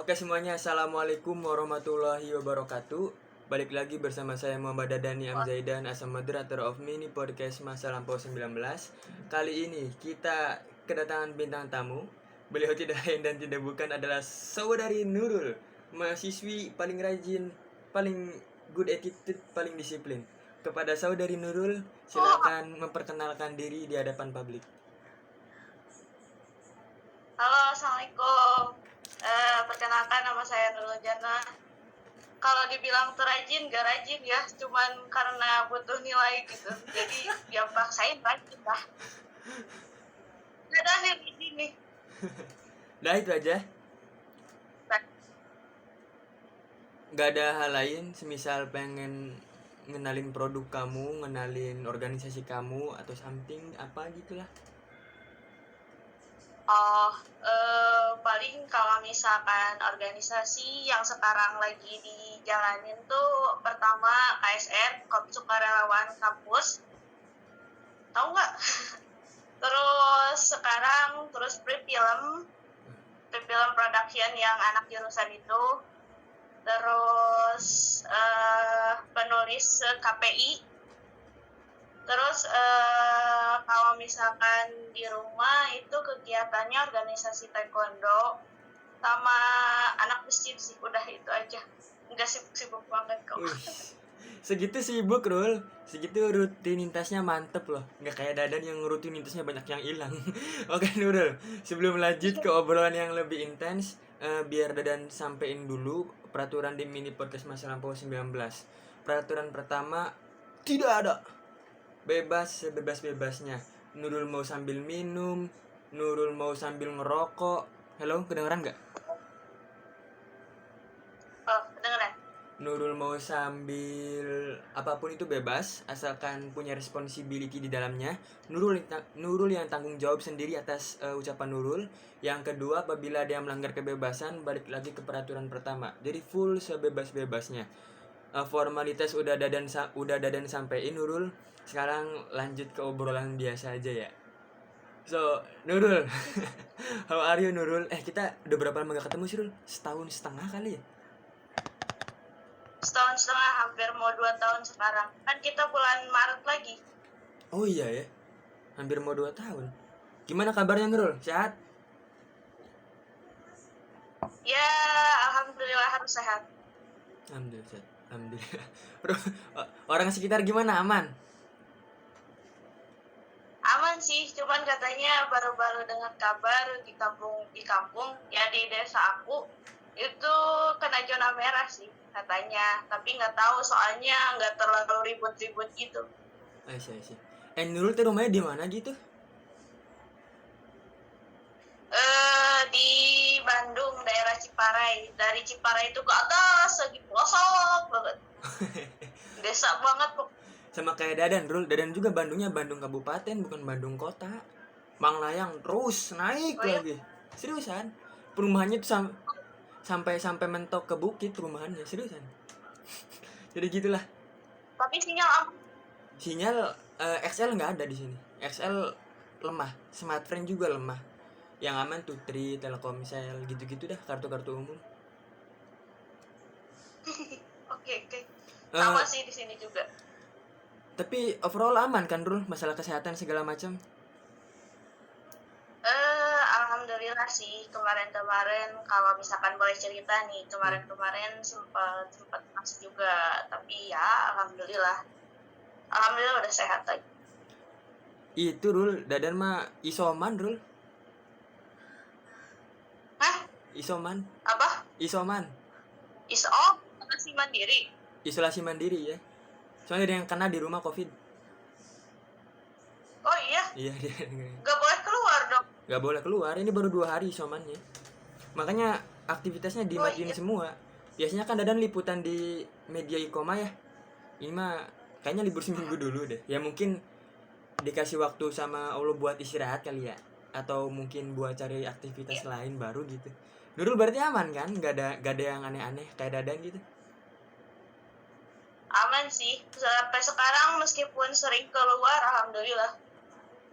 Oke semuanya, Assalamualaikum warahmatullahi wabarakatuh. Balik lagi bersama saya Muhammad Dadani Amzaidan as a moderator of mini podcast Masa Lampau 19. Kali ini kita kedatangan bintang tamu. Beliau tidak lain dan tidak bukan adalah saudari Nurul, mahasiswi paling rajin, paling good attitude, paling disiplin. Kepada saudari Nurul, silakan memperkenalkan diri di hadapan publik. Halo, Assalamualaikum. Perkenalkan, nama saya Nurul Jana. Kalau dibilang terajin, gak rajin ya, cuman karena butuh nilai gitu. Jadi ya paksain rajin lah. Gak ada nih di sini. Nah itu aja. Gak ada hal lain, semisal pengen ngenalin produk kamu, ngenalin organisasi kamu atau something apa gitulah. Paling kalau misalkan organisasi yang sekarang lagi dijalanin tuh pertama KSR, Sukarelawan Kampus. Tahu nggak? Terus sekarang Prefilm Production yang anak jurusan itu. Terus penulis KPI. Terus kalau misalkan di rumah itu kegiatannya organisasi taekwondo sama anak masjid sih, udah itu aja. Enggak sibuk-sibuk banget kok. Segitu sibuk Rul, segitu rutinitasnya mantep loh. Nggak kayak Dadan yang rutinitasnya banyak yang hilang. Oke Nurul, sebelum lanjut ke obrolan yang lebih intens, biar Dadan sampein dulu peraturan di mini podcast Masa Lampau 19. Peraturan pertama, tidak ada bebas sebebas-bebasnya. Nurul mau sambil minum, Nurul mau sambil ngerokok. Halo, kedengeran nggak? Oh, kedengeran. Nurul mau sambil apapun itu bebas, asalkan punya responsibility di dalamnya. Nurul yang tanggung jawab sendiri atas ucapan Nurul. Yang kedua, apabila dia melanggar kebebasan, balik lagi ke peraturan pertama. Jadi full sebebas-bebasnya. Formalitas udah dadan sampein Nurul. Sekarang lanjut ke obrolan biasa aja ya. So, Nurul. How are you Nurul? Kita udah berapa lama gak ketemu sih Nurul? Setahun setengah kali ya? Setahun setengah, hampir mau 2 tahun sekarang. Kan kita bulan Maret lagi. Oh iya ya, hampir mau 2 tahun. Gimana kabarnya Nurul? Sehat? Ya, alhamdulillah harus sehat. Alhamdulillah sehat. Alhamdulillah. Orang sekitar gimana? Aman? Aman sih, cuman katanya baru-baru dengar kabar di kampung ya di desa aku itu kena zona merah sih katanya, tapi nggak tahu soalnya nggak terlalu ribut-ribut gitu. Sih. Nurul tuh rumahnya di mana gitu? Di Bandung, daerah Ciparai. Dari Ciparai itu ke atas lagi pelosok banget. Desa banget kok. Sama kayak Dadan, Rul. Dadan juga Bandungnya Bandung Kabupaten, bukan Bandung Kota. Manglayang terus naik lagi. Seriusan? Perumahannya tuh sampai mentok ke bukit perumahannya, seriusan. Jadi gitulah. Tapi sinyal XL nggak ada di sini. XL lemah, smartphone juga lemah. Yang aman tuh Tri, Telkomsel, gitu-gitu dah, kartu-kartu umum. Oke. Sama sih di sini juga. Tapi overall aman kan Rul, masalah kesehatan segala macam? Alhamdulillah sih, kemarin kalau misalkan boleh cerita nih, kemarin sempat masuk juga, tapi ya alhamdulillah udah sehat lagi. Itu Rul, Dadan mah isoman Rul. Hah? Isoman? Apa? Isoman. Isolasi mandiri ya. Soalnya ada yang kena di rumah COVID. Oh iya? Iya dia. Gak boleh keluar dong? Gak boleh keluar, ini baru 2 hari isomannya. Makanya aktivitasnya dimatiin semua. Biasanya kan Dadan liputan di media e-commerce ya. Ini mah kayaknya libur seminggu dulu deh. Ya mungkin dikasih waktu sama Allah buat istirahat kali ya. Atau mungkin buat cari aktivitas lain baru gitu. Nurul berarti aman kan? Gak ada yang aneh-aneh kayak Dadan gitu? Aman sih, sampai sekarang meskipun sering keluar, alhamdulillah.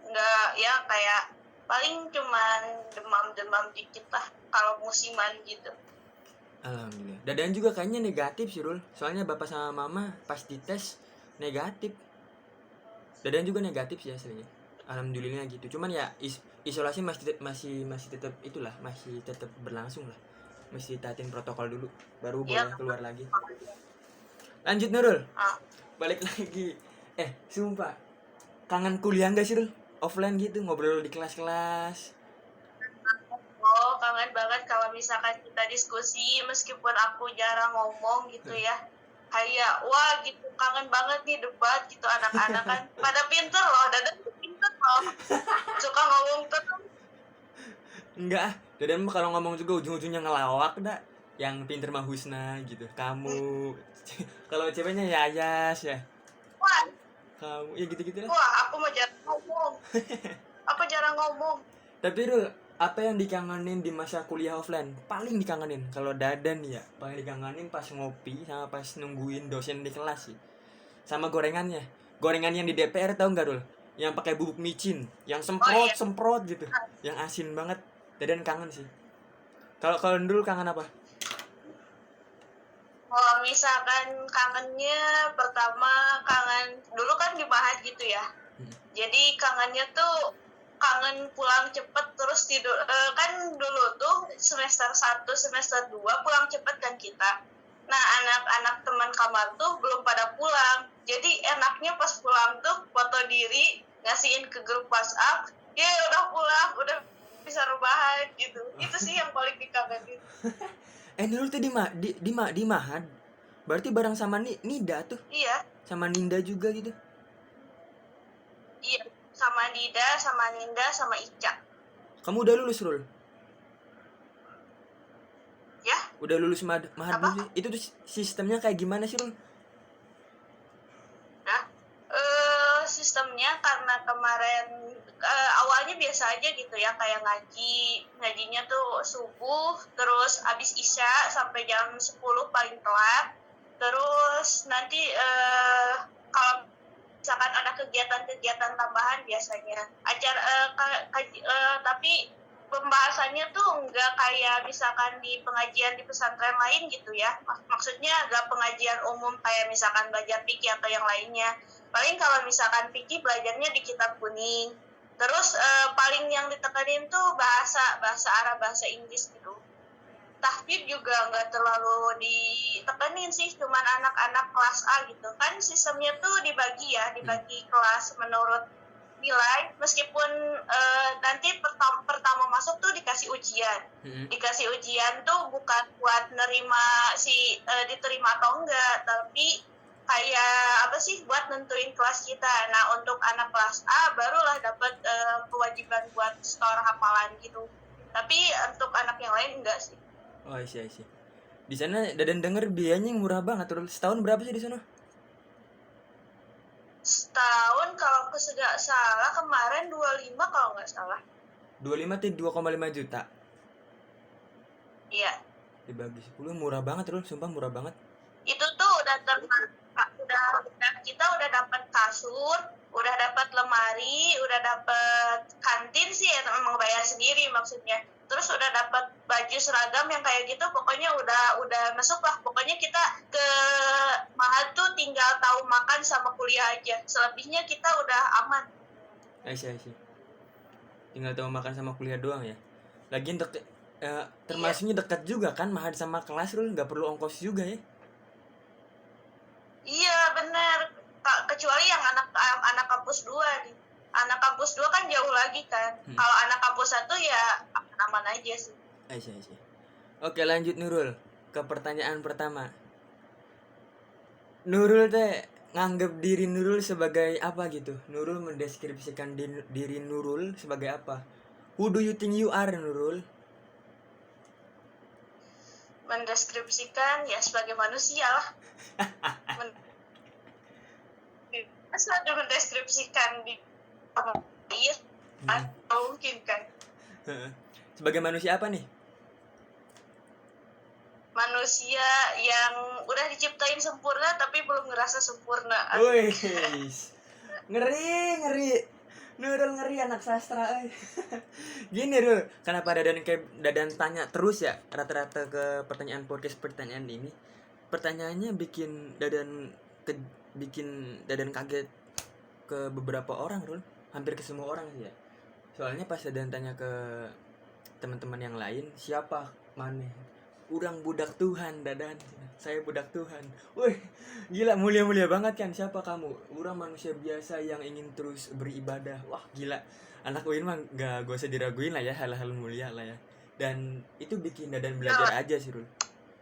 Nggak, ya kayak paling cuman demam dikit lah kalau musiman gitu. Alhamdulillah. Dadan juga kayaknya negatif sih, Rul. Soalnya bapak sama mama pas dites negatif. Dadan juga negatif sih aslinya. Alhamdulillah gitu. Cuman ya isolasi masih tetap itulah, masih tetap berlangsung lah. Mesti taatin protokol dulu baru Iya. boleh keluar lagi. Lanjut Nurul. Ah, Balik lagi. Sumpah. Kangen kuliah enggak sih, Rul? Offline gitu, ngobrol di kelas-kelas. oh, kangen banget kalau misalkan kita diskusi meskipun aku jarang ngomong gitu ya. Kayak wah gitu kangen banget nih debat gitu anak-anak kan pada pinter loh, Dadan tuh pinter loh. Suka ngomong terus. Enggak ah. Dadan mah kalau ngomong juga ujung-ujungnya ngelawak dah. Yang pinter mah Husna gitu. Kamu. Kalau ceweknya Yayas ya. Wah, Kamu ya gitu-gitu lah. wah, aku mah jarang ngomong. Aku jarang ngomong. Tapi Rul, apa yang dikangenin di masa kuliah offline? Paling dikangenin kalau Dadan ya, paling dikangenin pas ngopi sama pas nungguin dosen di kelas sih. Sama gorengannya. Gorengan yang di DPR tahu nggak, Rul? Yang pakai bubuk micin, yang iya. semprot gitu. Yang asin banget. Dadan kangen sih. Kalau dulu kangen apa? Kalau misalkan kangennya pertama kangen dulu kan di Mahat gitu ya. Jadi kangennya tuh kangen pulang cepet terus tidur. Kan dulu tuh semester 1, semester 2 pulang cepet kan kita. Nah anak-anak teman kamar tuh belum pada pulang. Jadi enaknya pas pulang tuh foto diri ngasihin ke grup WhatsApp. Ya udah pulang, udah bisa rebahan gitu. Itu sih yang paling dikangenin. Nurul tuh di Mahad. Berarti bareng sama Nida tuh, Iya, sama Ninda juga gitu. iya. Sama Dida, sama Ninda, sama Ica. Kamu udah lulus, Rul? Ya, Udah lulus Mahad apa? belum sih? Itu tuh sistemnya kayak gimana sih, Rul? Nah, sistemnya karena kemarin awalnya biasa aja gitu ya, kayak ngajinya tuh subuh, terus abis isya sampai jam 10 paling telat, terus nanti kalau misalkan ada kegiatan-kegiatan tambahan biasanya tapi pembahasannya tuh nggak kayak misalkan di pengajian di pesantren lain gitu ya. Maksudnya nggak pengajian umum kayak misalkan belajar fikih atau yang lainnya. Paling kalau misalkan fikih belajarnya di kitab kuning. Terus paling yang ditekanin tuh bahasa Arab, bahasa Inggris gitu. Tahfidz juga nggak terlalu ditekenin sih, cuman anak-anak kelas A gitu kan sistemnya tuh dibagi kelas menurut nilai, meskipun nanti pertama masuk tuh dikasih ujian tuh bukan buat nerima diterima atau enggak, tapi kayak apa sih buat nentuin kelas kita. Nah untuk anak kelas A barulah dapat kewajiban buat store hafalan gitu, tapi untuk anak yang lain enggak sih. Oh, iya. Di sana Dadan denger biayanya murah banget, Rul. Setahun berapa sih di sana? Setahun kalau nggak salah kemarin 25 kalau nggak salah. 25 tuh 2,5 juta. Iya. Dibagi 10 murah banget, Rul. Sumpah murah banget. Itu tuh kita udah dapat kasur, udah dapat lemari, udah dapat kantin sih ya, memang bayar sendiri maksudnya. Terus udah dapat baju seragam yang kayak gitu, pokoknya udah masuk lah. Pokoknya kita ke Mahat tuh tinggal tahu makan sama kuliah aja. Selebihnya kita udah aman. Iya. Tinggal tahu makan sama kuliah doang ya. Lagian termasuknya dekat juga kan Mahad sama kelas, Rul. Nggak perlu ongkos juga ya. Iya benar. Kecuali yang anak kampus 2 nih. Anak kampus 2 kan jauh lagi kan. Kalau anak kampus 1 ya aman aja sih. Iya. Oke, lanjut Nurul ke pertanyaan pertama. Nurul teh nganggap diri Nurul sebagai apa gitu? Nurul mendeskripsikan diri Nurul sebagai apa? Who do you think you are, Nurul? Mendeskripsikan ya sebagai manusia lah. Selalu mendeskripsikan di iya atau mungkin kan. Sebagai manusia apa nih? Manusia yang udah diciptain sempurna tapi belum ngerasa sempurna. Wih, ngeri. Nurul ngeri anak sastra. Gini Rul, kenapa Dadan tanya terus ya rata-rata ke pertanyaan podcast pertanyaan ini? Pertanyaannya bikin Dadan kaget ke beberapa orang Rul, hampir ke semua orang sih ya. Soalnya pas Dadan tanya ke teman-teman yang lain, siapa mana? Urang budak Tuhan Dadan. Saya budak Tuhan. Wih, gila mulia-mulia banget kan. Siapa kamu? Urang manusia biasa yang ingin terus beribadah. Wah, gila. Anak UIN mah gak usah diraguin lah ya, hal-hal mulia lah ya. Dan itu bikin Dadan belajar aja sih Rul.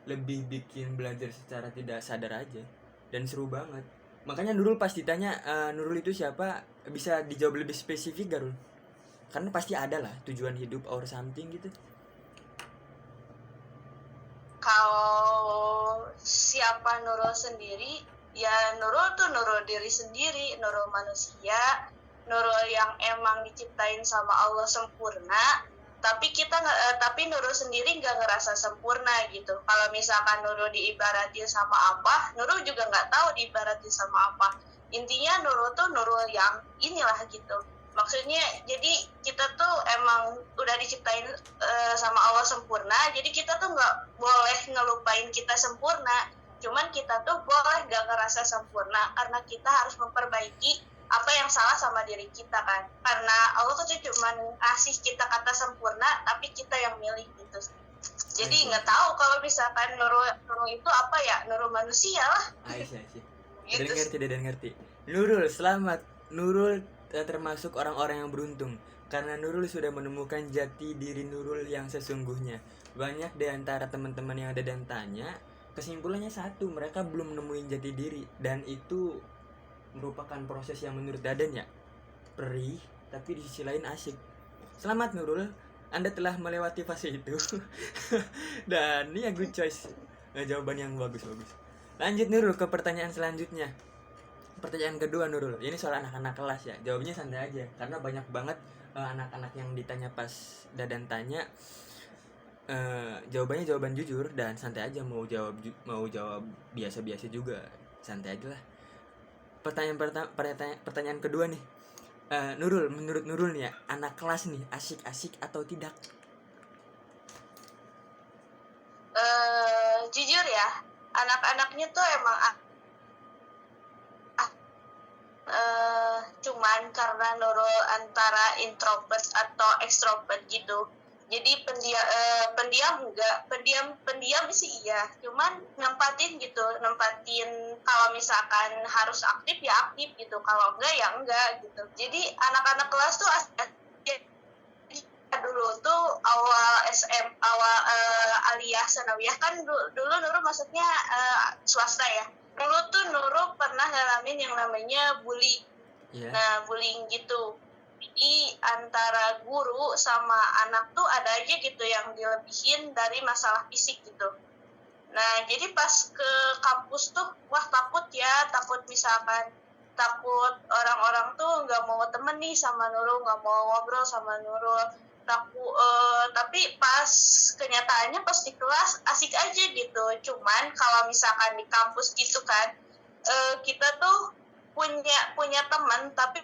Lebih bikin belajar secara tidak sadar aja. Dan seru banget. Makanya Nurul pas ditanya Nurul itu siapa, bisa dijawab lebih spesifik gak Rul? Karena pasti ada lah tujuan hidup or something gitu. Kalau siapa Nurul sendiri, ya Nurul tuh Nurul diri sendiri, Nurul manusia, Nurul yang emang diciptain sama Allah sempurna. Tapi Nurul sendiri nggak ngerasa sempurna gitu. Kalau misalkan Nurul diibaratin sama apa, Nurul juga nggak tahu diibaratin sama apa. Intinya Nurul tuh Nurul yang inilah gitu. Maksudnya jadi kita tuh emang udah diciptain sama Allah sempurna, jadi kita tuh nggak boleh ngelupain kita sempurna. Cuman kita tuh boleh nggak ngerasa sempurna karena kita harus memperbaiki apa yang salah sama diri kita kan. Karena Allah tuh cuma ngasih kita kata sempurna, tapi kita yang milih gitu. Jadi nggak tahu kalau misalkan Nurul itu apa ya, Nurul manusia lah. Aisyah sih. Gitu. Dan ngerti. Nurul selamat. Nurul termasuk orang-orang yang beruntung karena Nurul sudah menemukan jati diri Nurul yang sesungguhnya. Banyak di antara teman-teman yang ada dan tanya, kesimpulannya satu, mereka belum nemuin jati diri, dan itu merupakan proses yang menurut Dadan ya perih, tapi di sisi lain asik. Selamat Nurul, Anda telah melewati fase itu. Dan ini ya good choice, jawaban yang bagus. Lanjut Nurul ke pertanyaan selanjutnya. Pertanyaan kedua Nurul, ini soal anak-anak kelas ya. Jawabnya santai aja, karena banyak banget anak-anak yang ditanya pas Dadan tanya, jawabannya jawaban jujur dan santai aja. Mau jawab biasa-biasa juga, santai aja lah. Pertanyaan kedua nih, Nurul, menurut Nurul nih ya, anak kelas nih asik-asik atau tidak? Jujur ya, anak-anaknya tuh emang cuman karena Nurul antara introvert atau extrovert gitu. Jadi pendiam sih iya, cuman nempatin kalau misalkan harus aktif ya aktif gitu, kalau enggak ya enggak gitu. Jadi anak-anak kelas tuh dulu tuh awal aliyah sanawiyah kan dulu Nurul maksudnya swasta ya. Dulu tuh Nurul pernah ngalamin yang namanya bully. Yeah. Nah, bullying gitu. Jadi antara guru sama anak tuh ada aja gitu yang dilebihin dari masalah fisik gitu. Nah, jadi pas ke kampus tuh, wah takut orang-orang tuh nggak mau temen nih sama Nurul, nggak mau ngobrol sama Nurul. Tapi pas kenyataannya pas di kelas asik aja gitu. Cuman kalau misalkan di kampus gitu kan, kita tuh punya teman tapi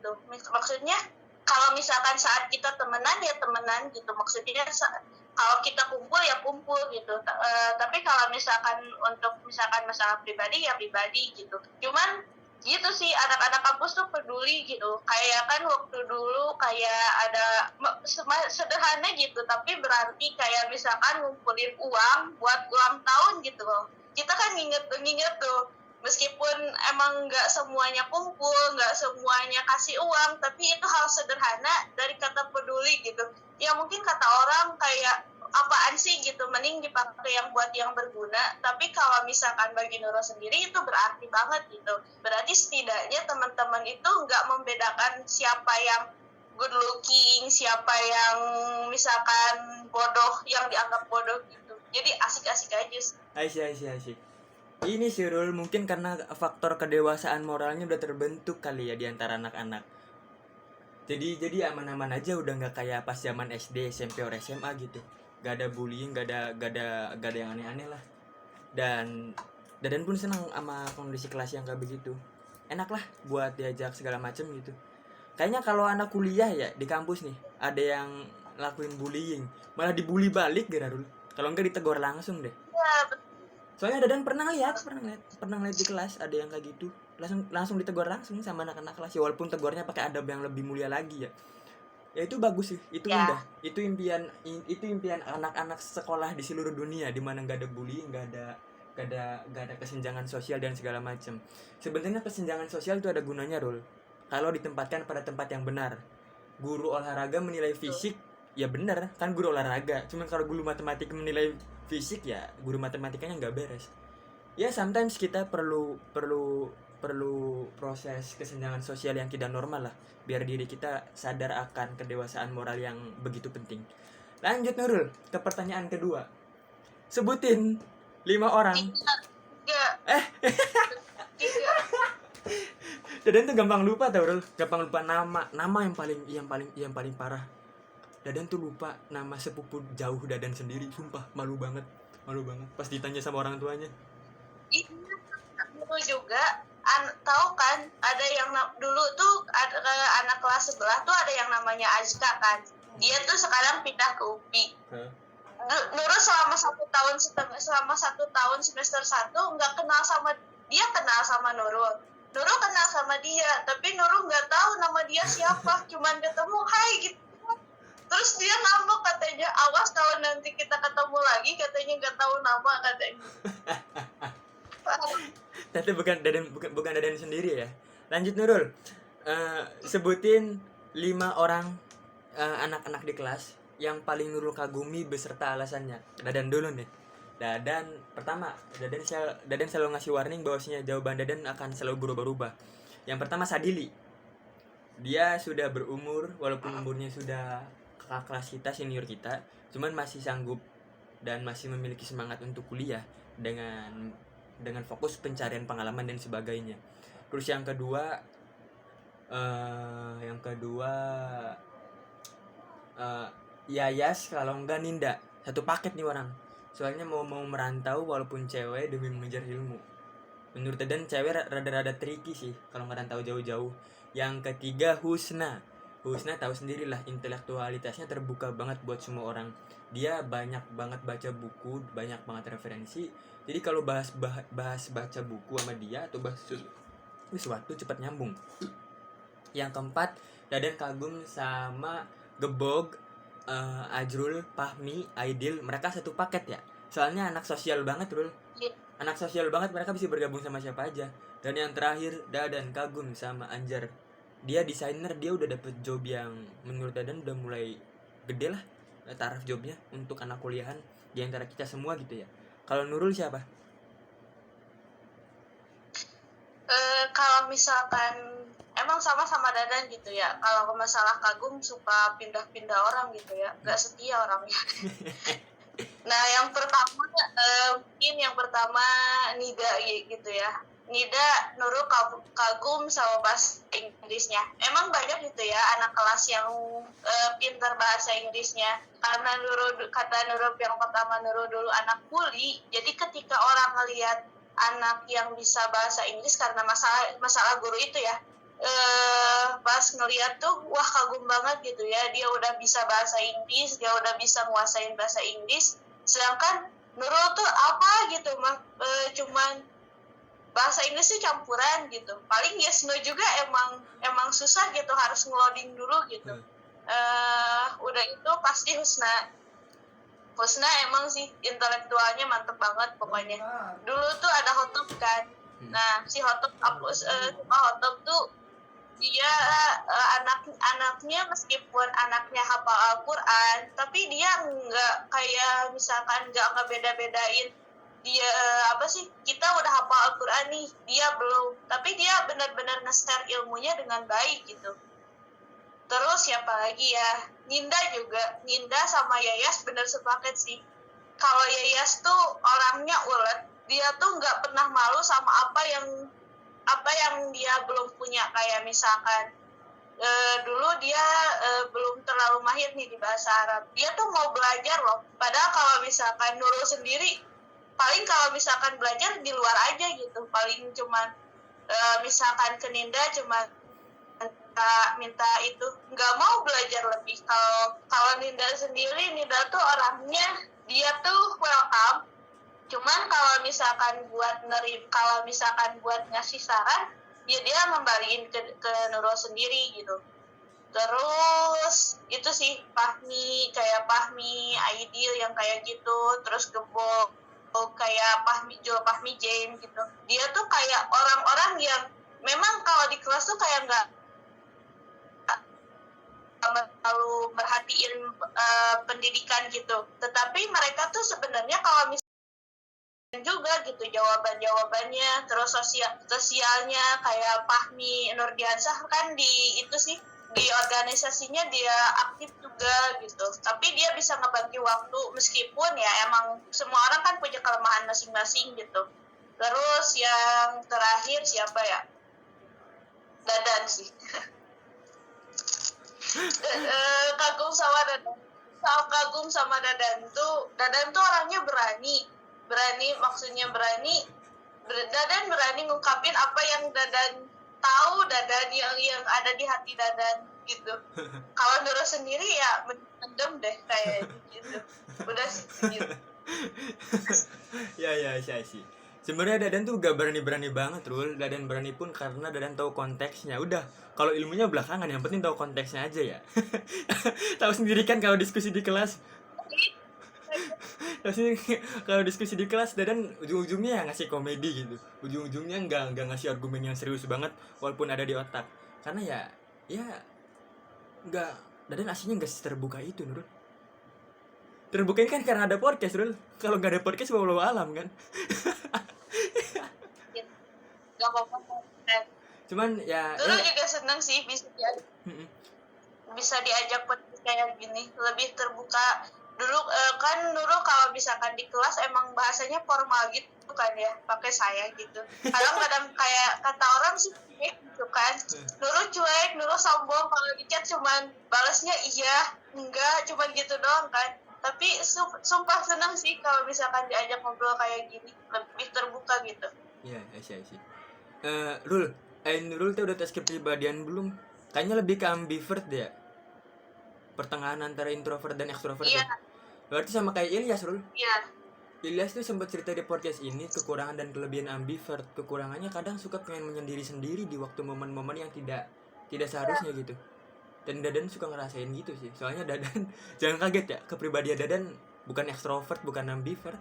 tuh maksudnya kalau misalkan saat kita temenan ya temenan gitu, maksudnya kalau kita kumpul ya kumpul gitu. Tapi kalau misalkan untuk masalah pribadi ya pribadi gitu. Cuman gitu sih, anak-anak kampus tuh peduli gitu. Kayak kan waktu dulu kayak ada sederhana gitu, tapi berarti kayak misalkan ngumpulin uang buat ulang tahun gitu loh. Kita kan nginget tuh, meskipun emang nggak semuanya kumpul, nggak semuanya kasih uang, tapi itu hal sederhana dari kata peduli gitu. Ya mungkin kata orang kayak apaan sih gitu, mending dipakai yang buat yang berguna. Tapi kalau misalkan bagi Nurul sendiri itu berarti banget gitu. Berarti setidaknya teman-teman itu nggak membedakan siapa yang good looking, siapa yang misalkan bodoh, yang dianggap bodoh gitu. Jadi asik-asik aja sih. Asik. Ini sih Rul, mungkin karena faktor kedewasaan moralnya udah terbentuk kali ya di antara anak-anak. Jadi aman-aman aja, udah nggak kayak pas zaman SD, SMP, or SMA gitu. Gak ada bullying, gak ada yang aneh-aneh lah. Dan Dadan pun senang sama kondisi kelas yang kayak begitu. enak lah buat diajak segala macem gitu. Kayaknya kalau anak kuliah ya di kampus nih ada yang lakuin bullying, malah dibully balik gara dulu. Kalau enggak ditegur langsung deh. Ya, Soalnya Dadan pernah lihat di kelas ada yang kayak gitu. Langsung ditegur langsung sama anak-anak kelas. Ya walaupun tegurnya pakai adab yang lebih mulia lagi ya. Ya itu bagus sih, itu ya. indah. Itu impian anak-anak sekolah di seluruh dunia di mana enggak ada bullying, enggak ada kesenjangan sosial dan segala macam. Sebenarnya kesenjangan sosial itu ada gunanya, Rul. Kalau ditempatkan pada tempat yang benar. Guru olahraga menilai fisik, ya benar, kan guru olahraga. Cuman kalau guru matematika menilai fisik, ya guru matematikanya nggak beres. Ya sometimes kita perlu proses kesenjangan sosial yang tidak normal lah, biar diri kita sadar akan kedewasaan moral yang begitu penting. Lanjut Nurul ke pertanyaan kedua. Sebutin 5 orang. Tiga. Tiga. Dadan tuh gampang lupa tau, Rul. Gampang lupa nama yang paling parah. Dadan tuh lupa nama sepupu jauh Dadan sendiri, sumpah malu banget pas ditanya sama orang tuanya. Itu juga tahu kan ada yang dulu tuh ada anak kelas sebelah tuh ada yang namanya Azka kan, dia tuh sekarang pindah ke UPI. Nurul selama 1 tahun semester 1 nggak kenal sama dia, kenal sama Nurul kenal sama dia, tapi Nurul nggak tahu nama dia siapa, cuman ketemu hai gitu. Terus dia ngambek katanya, awas kalau nanti kita ketemu lagi katanya nggak tahu nama katanya. Tapi bukan Dadan sendiri ya. Lanjut Nurul. Sebutin 5 orang anak-anak di kelas yang paling Nurul kagumi beserta alasannya. Dadan dulu nih. Dadan pertama, Dadan selalu ngasih warning bahwasanya jawaban Dadan akan selalu berubah-ubah. Yang pertama Sadili. Dia sudah berumur, walaupun umurnya sudah kakak kelas kita, senior kita, cuman masih sanggup dan masih memiliki semangat untuk kuliah dengan fokus pencarian pengalaman dan sebagainya. Terus yang kedua Yayas, kalau enggak Ninda, satu paket nih orang. Soalnya mau merantau walaupun cewek demi mengejar ilmu. Menurut Dadan cewek rada-rada tricky sih kalau ngerantau jauh-jauh. Yang ketiga Husna tahu sendirilah, intelektualitasnya terbuka banget buat semua orang. Dia banyak banget baca buku, banyak banget referensi. Jadi kalau bahas baca buku sama dia atau bahas sesuatu cepat nyambung. Yang keempat Dadan kagum sama Gebog, Ajrul, Fahmi, Aidil. Mereka satu paket ya. Soalnya anak sosial banget, Rul. Anak sosial banget, mereka bisa bergabung sama siapa aja. Dan yang terakhir Dadan kagum sama Anjar. Dia desainer, dia udah dapet job yang menurut Dadan udah mulai gede lah taraf jobnya untuk anak kuliahan di antara kita semua gitu ya. Kalau Nurul siapa? Kalau misalkan emang sama Dadan gitu ya, kalau masalah kagum suka pindah-pindah orang gitu ya, gak setia orangnya. Nah yang pertama mungkin Nida gitu ya. Nida Nurul kagum sama bahasa Inggrisnya. Emang banyak gitu ya anak kelas yang pintar bahasa Inggrisnya. Karena kata Nurul yang pertama, Nurul dulu anak kuli. Jadi ketika orang ngelihat anak yang bisa bahasa Inggris karena masalah guru itu ya, pas ngelihat tuh wah kagum banget gitu ya. Dia udah bisa bahasa Inggris, dia udah bisa nguasain bahasa Inggris. Sedangkan Nurul tuh apa gitu cuman bahasa Inggris sih campuran gitu. Paling yes no juga emang susah gitu, harus ngeloading dulu gitu. Udah itu pasti Husna emang sih intelektualnya mantep banget pokoknya. Dulu tuh ada Hotop kan. Nah si Hotop tuh dia anaknya meskipun anaknya hafal Al-Quran, tapi dia nggak kayak misalkan nggak beda-bedain dia kita udah hafal Al-Quran nih, dia belum, tapi dia benar-benar nge-share ilmunya dengan baik gitu. Terus siapa lagi ya, Ninda sama Yayas bener sepaket sih. Kalau Yayas tuh orangnya ulet, dia tuh nggak pernah malu sama apa yang dia belum punya. Kayak misalkan dulu dia belum terlalu mahir nih di bahasa Arab, dia tuh mau belajar loh. Padahal kalau misalkan Nurul sendiri paling kalau misalkan belajar di luar aja gitu, paling cuman Misalkan ke Ninda cuma minta itu, nggak mau belajar lebih. Kalau Ninda sendiri, Ninda tuh orangnya dia tuh welcome, cuman kalau misalkan buat ngasih saran ya dia ngembaliin ke Nurul sendiri gitu. Terus itu sih Fahmi, Aidil yang kayak gitu, terus Gebo kayak Fahmi Jane gitu. Dia tuh kayak orang-orang yang memang kalau di kelas tuh kayak nggak terlalu merhatiin pendidikan gitu. Tetapi mereka tuh sebenarnya kalau misalnya juga gitu jawabannya, terus sosialnya kayak Fahmi Nurdiansah kan di itu sih di organisasinya dia aktif juga gitu. Tapi dia bisa ngebagi waktu meskipun ya emang semua orang kan punya kelemahan masing-masing gitu. Terus yang terakhir siapa ya? Dadan sih. Kagum sama Dadan tuh orangnya berani maksudnya Dadan berani ngungkapin apa yang Dadan tahu, Dadan yang ada di hati Dadan gitu. Kalau Nurul sendiri ya mendem deh kayak gitu, udah gitu. Ya sih. Sebenarnya Dadan tuh gak berani banget, Rul. Dadan berani pun karena Dadan tahu konteksnya. Udah, kalau ilmunya belakangan, yang penting tahu konteksnya aja ya. Tahu sendiri kan kalau diskusi di kelas. Kalau diskusi di kelas Dadan ujung-ujungnya ya ngasih komedi gitu. Ujung-ujungnya nggak ngasih argumen yang serius banget walaupun ada di otak. Karena ya nggak, Dadan aslinya nggak terbuka itu, Nurul. Terbukain kan karena ada podcast, Rul. Kalau nggak ada podcast walau alam kan. Gak apa-apa. Cuman dulu juga seneng sih bisa diajak podcast kayak gini, lebih terbuka. Dulu kan Nurul kalau misalkan di kelas emang bahasanya formal gitu kan ya, pakai saya gitu. Kadang-kadang kayak kata orang sih gitu kan. Nurul sombong, kalau di chat cuman balasnya iya, enggak, cuman gitu doang kan. Tapi sumpah senang sih kalau misalkan diajak ngobrol kayak gini, lebih terbuka gitu. Iya, sih. Nurul tuh udah tes kepribadian belum? Kayaknya lebih ke ambivert ya. Pertengahan antara introvert dan extrovert. Iya. Berarti sama kayak Ilyas, Rul. Iya. Ilyas tuh sempat cerita di podcast ini kekurangan dan kelebihan ambivert. Kekurangannya kadang suka pengen menyendiri sendiri di waktu momen-momen yang tidak seharusnya gitu. Dan Dadan suka ngerasain gitu sih. Soalnya Dadan jangan kaget ya, kepribadian Dadan bukan extrovert, bukan ambivert.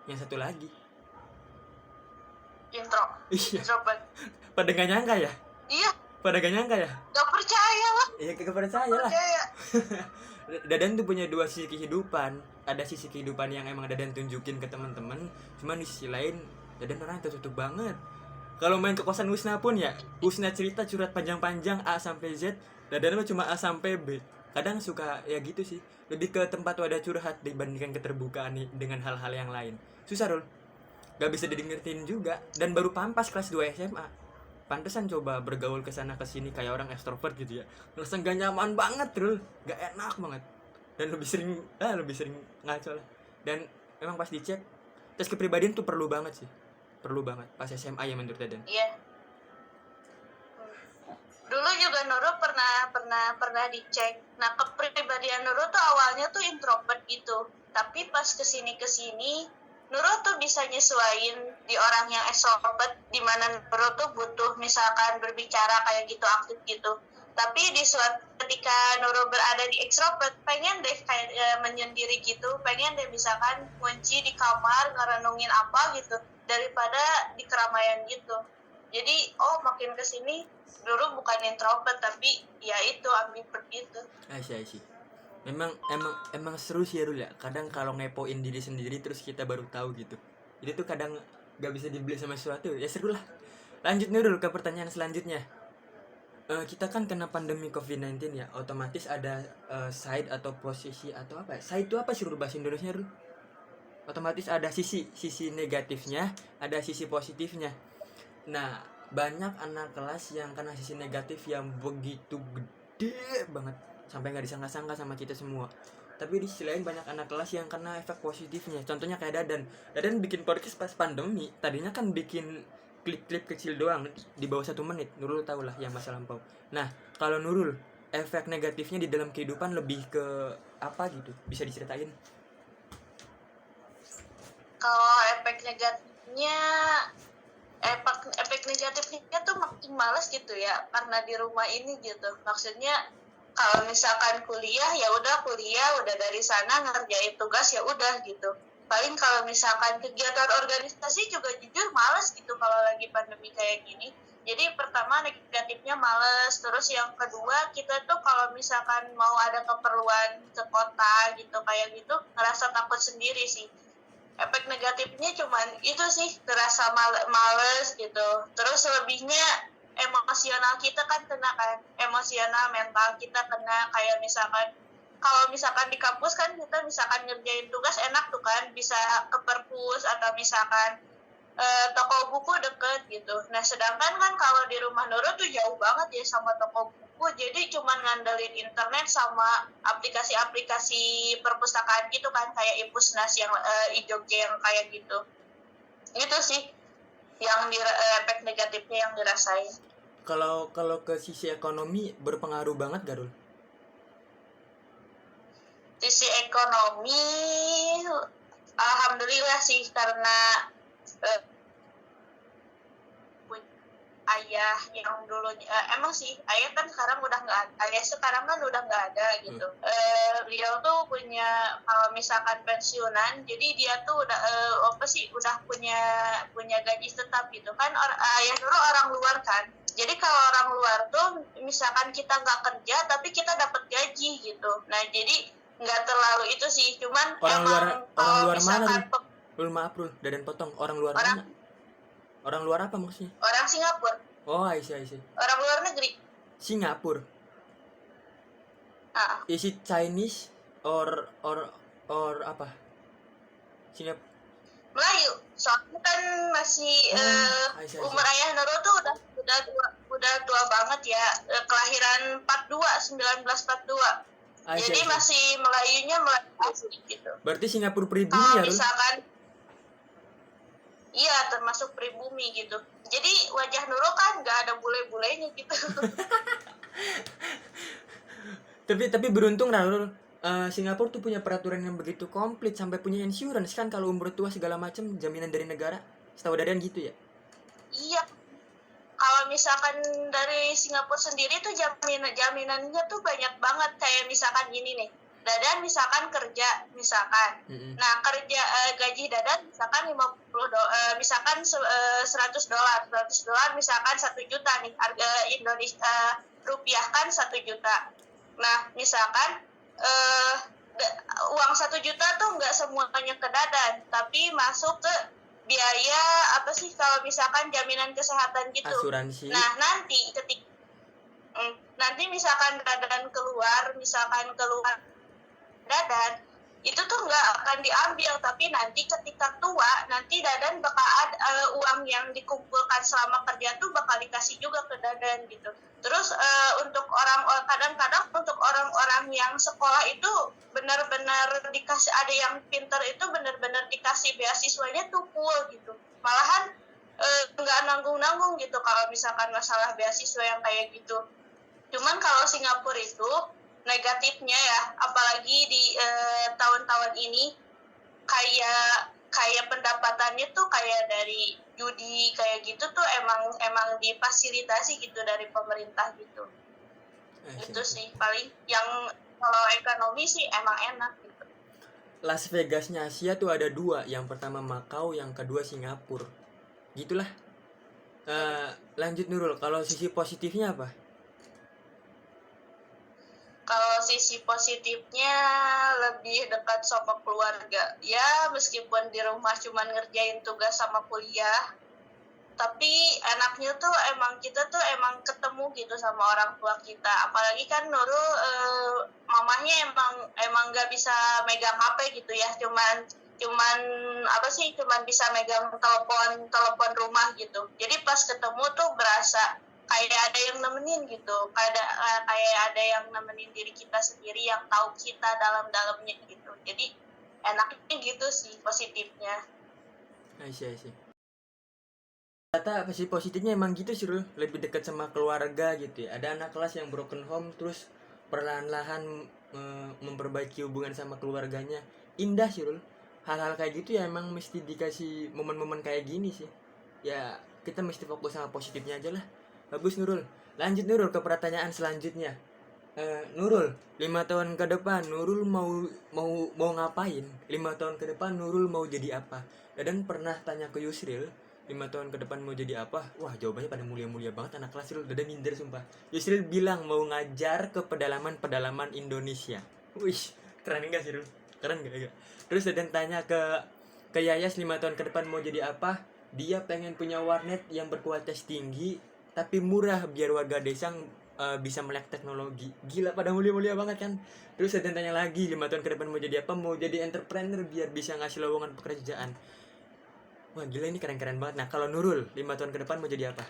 Yang satu lagi introvert. Pada gak nyangka ya? Iya. Pada gak nyangka ya? Gak percaya lah. Iya, gak percaya lah. Dadan tuh punya dua sisi kehidupan. Ada sisi kehidupan yang emang Dadan tunjukin ke teman-teman. Cuman di sisi lain Dadan orang tertutup banget. Kalau main ke kosan Husna pun ya, Husna cerita curhat panjang-panjang A sampai Z, Dadan mah cuma A sampai B. Kadang suka ya gitu sih. Lebih ke tempat wadah curhat dibandingkan keterbukaan nih dengan hal-hal yang lain. Susah, Rul. Gak bisa didengerin juga. Dan baru pampas kelas 2 SMA. Pantesan coba bergaul kesana kesini kayak orang extrovert gitu ya. Ngerasa gak nyaman banget, Rul. Gak enak banget. Dan lebih sering ngaco lah. Dan emang pas dicek, tes kepribadian tuh perlu banget sih. Perlu banget pas SMA ya menurut Dadan. Iya. Dulu juga Nurul pernah dicek. Nah, kepribadian Nurul tuh awalnya tuh introvert gitu. Tapi pas kesini Nurul tuh bisa nyesuaiin di orang yang extrovert, di mana Nurul tuh butuh misalkan berbicara kayak gitu, aktif gitu. Tapi di suatu ketika Nurul berada di extrovert, pengen deh kayak menyendiri gitu, pengen deh misalkan kunci di kamar ngerenungin apa gitu, daripada di keramaian gitu. Jadi makin kesini Nurul bukan introvert tapi ya itu ambivert gitu. Sih. Emang seru sih ya, Rul ya. Kadang kalau ngepoin diri sendiri terus kita baru tahu gitu. Jadi tuh kadang gak bisa dibeli sama sesuatu. Ya seru lah. Lanjut nih, Rul, ke pertanyaan selanjutnya. Kita kan kena pandemi COVID-19 ya. Otomatis ada side atau posisi atau apa? Side itu apa sih, Rul, bahasa Indonesia, Rul? Otomatis ada sisi negatifnya, ada sisi positifnya. Nah, banyak anak kelas yang kena sisi negatif yang begitu gede banget sampai nggak disangka-sangka sama kita semua. Tapi di sisi lain banyak anak kelas yang kena efek positifnya. Contohnya kayak Dadan bikin podcast pas pandemi. Tadinya kan bikin klip-klip kecil doang di bawah 1 menit. Nurul tau lah yang masa lampau. Nah, kalau Nurul, efek negatifnya di dalam kehidupan lebih ke apa gitu? Bisa diceritain? Kalau efek negatifnya tuh makin males gitu ya, karena di rumah ini gitu. Maksudnya kalau misalkan kuliah ya udah kuliah, udah dari sana ngerjain tugas ya udah gitu. Paling kalau misalkan kegiatan organisasi juga jujur males gitu kalau lagi pandemi kayak gini. Jadi pertama negatifnya males, terus yang kedua kita tuh kalau misalkan mau ada keperluan ke kota gitu kayak gitu ngerasa takut sendiri sih. Efek negatifnya cuman itu sih, terasa males gitu. Terus lebihnya emosional kita kan kena kan, emosional mental kita kena. Kayak misalkan kalau misalkan di kampus kan kita misalkan ngerjain tugas enak tuh kan, bisa ke perpus atau misalkan toko buku deket gitu. Nah sedangkan kan kalau di rumah Nurul tuh jauh banget ya sama toko buku, jadi cuman ngandelin internet sama aplikasi-aplikasi perpustakaan gitu kan, kayak Impusnas yang iJogja yang kayak gitu. Itu sih yang efek negatifnya yang dirasain. Kalau ke sisi ekonomi berpengaruh banget gak, Rul? Sisi ekonomi alhamdulillah sih, karena ayah yang dulu emang sih ayah kan sekarang udah nggak, ayah sekarang kan udah nggak ada gitu. Beliau tuh punya kalau misalkan pensiunan, jadi dia tuh udah udah punya gaji tetap gitu kan. Ayah dulu orang luar kan, jadi kalau orang luar tuh misalkan kita nggak kerja tapi kita dapat gaji gitu. Nah jadi nggak terlalu itu sih, cuman Orang luar mana, Rul? Maaf, Rul, Dadan potong. Orang luar mana? Orang luar apa maksudnya? Orang Singapura. Oh, I see. Orang luar negeri. Singapura. Is it Chinese or apa? Singapura. Melayu. Soalnya kan masih umur ayah Nurul tuh udah tua banget ya. Kelahiran 1942. Jadi masih Melayunya Melayu asli gitu. Berarti Singapura pribumi ya, Rul? Misalkan iya, termasuk pribumi gitu. Jadi wajah Nurul kan nggak ada bule-bulenya gitu. Tapi beruntung lah, Rul. Singapura tuh punya peraturan yang begitu komplit sampai punya insurance kan kalau umur tua segala macam, jaminan dari negara. Setahu Dadan gitu ya? Iya. Kalau misalkan dari Singapura sendiri tuh jaminannya tuh banyak banget. Kayak misalkan gini nih, Dadan misalkan kerja misalkan. Nah kerja gaji Dadan misalkan misalkan $100 misalkan 1 juta nih, harga Indonesia rupiah kan 1 juta. Nah misalkan uang 1 juta tuh nggak semuanya ke Dadan, tapi masuk ke biaya apa sih kalau misalkan jaminan kesehatan gitu. Asuransi. Nah nanti misalkan Dadan keluar Dadan itu tuh nggak akan diambil, tapi nanti ketika tua nanti Dadan bakal ada uang yang dikumpulkan selama kerja tuh bakal dikasih juga ke Dadan gitu. Terus untuk kadang-kadang untuk orang-orang yang sekolah itu benar-benar dikasih, ada yang pintar itu benar-benar dikasih beasiswanya tuh full gitu, malahan nggak nanggung-nanggung gitu kalau misalkan masalah beasiswa yang kayak gitu. Cuman kalau Singapura itu negatifnya ya, apalagi di tahun-tahun ini kayak pendapatannya tuh kayak dari judi kayak gitu tuh emang difasilitasi gitu dari pemerintah gitu. Itu sih paling yang kalau ekonomi sih emang enak gitu. Las Vegasnya Asia tuh ada 2, yang pertama Macau, yang kedua Singapura. Gitulah. Lanjut Nurul, kalau sisi positifnya apa? Kalau sisi positifnya lebih dekat sama keluarga. Ya meskipun di rumah cuman ngerjain tugas sama kuliah, tapi enaknya tuh kita tuh emang ketemu gitu sama orang tua kita. Apalagi kan Nurul mamahnya emang nggak bisa megang HP gitu ya, cuman bisa megang telepon rumah gitu. Jadi pas ketemu tuh berasa kayak ada yang nemenin gitu, kayak ada yang nemenin diri kita sendiri, yang tahu kita dalam-dalamnya gitu. Jadi enaknya gitu sih positifnya. I see. Kata sisi positifnya emang gitu sih Rul, lebih dekat sama keluarga gitu ya. Ada anak kelas yang broken home terus perlahan-lahan memperbaiki hubungan sama keluarganya. Indah sih Rul. Hal-hal kayak gitu ya emang mesti dikasih momen-momen kayak gini sih. Ya kita mesti fokus sama positifnya aja lah. Bagus Nurul. Lanjut Nurul ke pertanyaan selanjutnya. Nurul, 5 tahun ke depan Nurul mau ngapain? 5 tahun ke depan Nurul mau jadi apa? Dan pernah tanya ke Yusril, 5 tahun ke depan mau jadi apa? Wah jawabannya pada mulia-mulia banget anak kelas Yusril, udah minder sumpah. Yusril bilang mau ngajar ke pedalaman-pedalaman Indonesia. Wih, keren enggak sih Rul? Keren gak? Terus Dadan tanya ke Yayas 5 tahun ke depan mau jadi apa? Dia pengen punya warnet yang berkualitas tinggi tapi murah biar warga desa bisa melek teknologi. Gila pada mulia-mulia banget kan. Terus saya tanya lagi 5 tahun ke depan mau jadi apa? Mau jadi entrepreneur biar bisa ngasih lowongan pekerjaan. Wah gila ini keren-keren banget. Nah kalau Nurul 5 tahun ke depan mau jadi apa?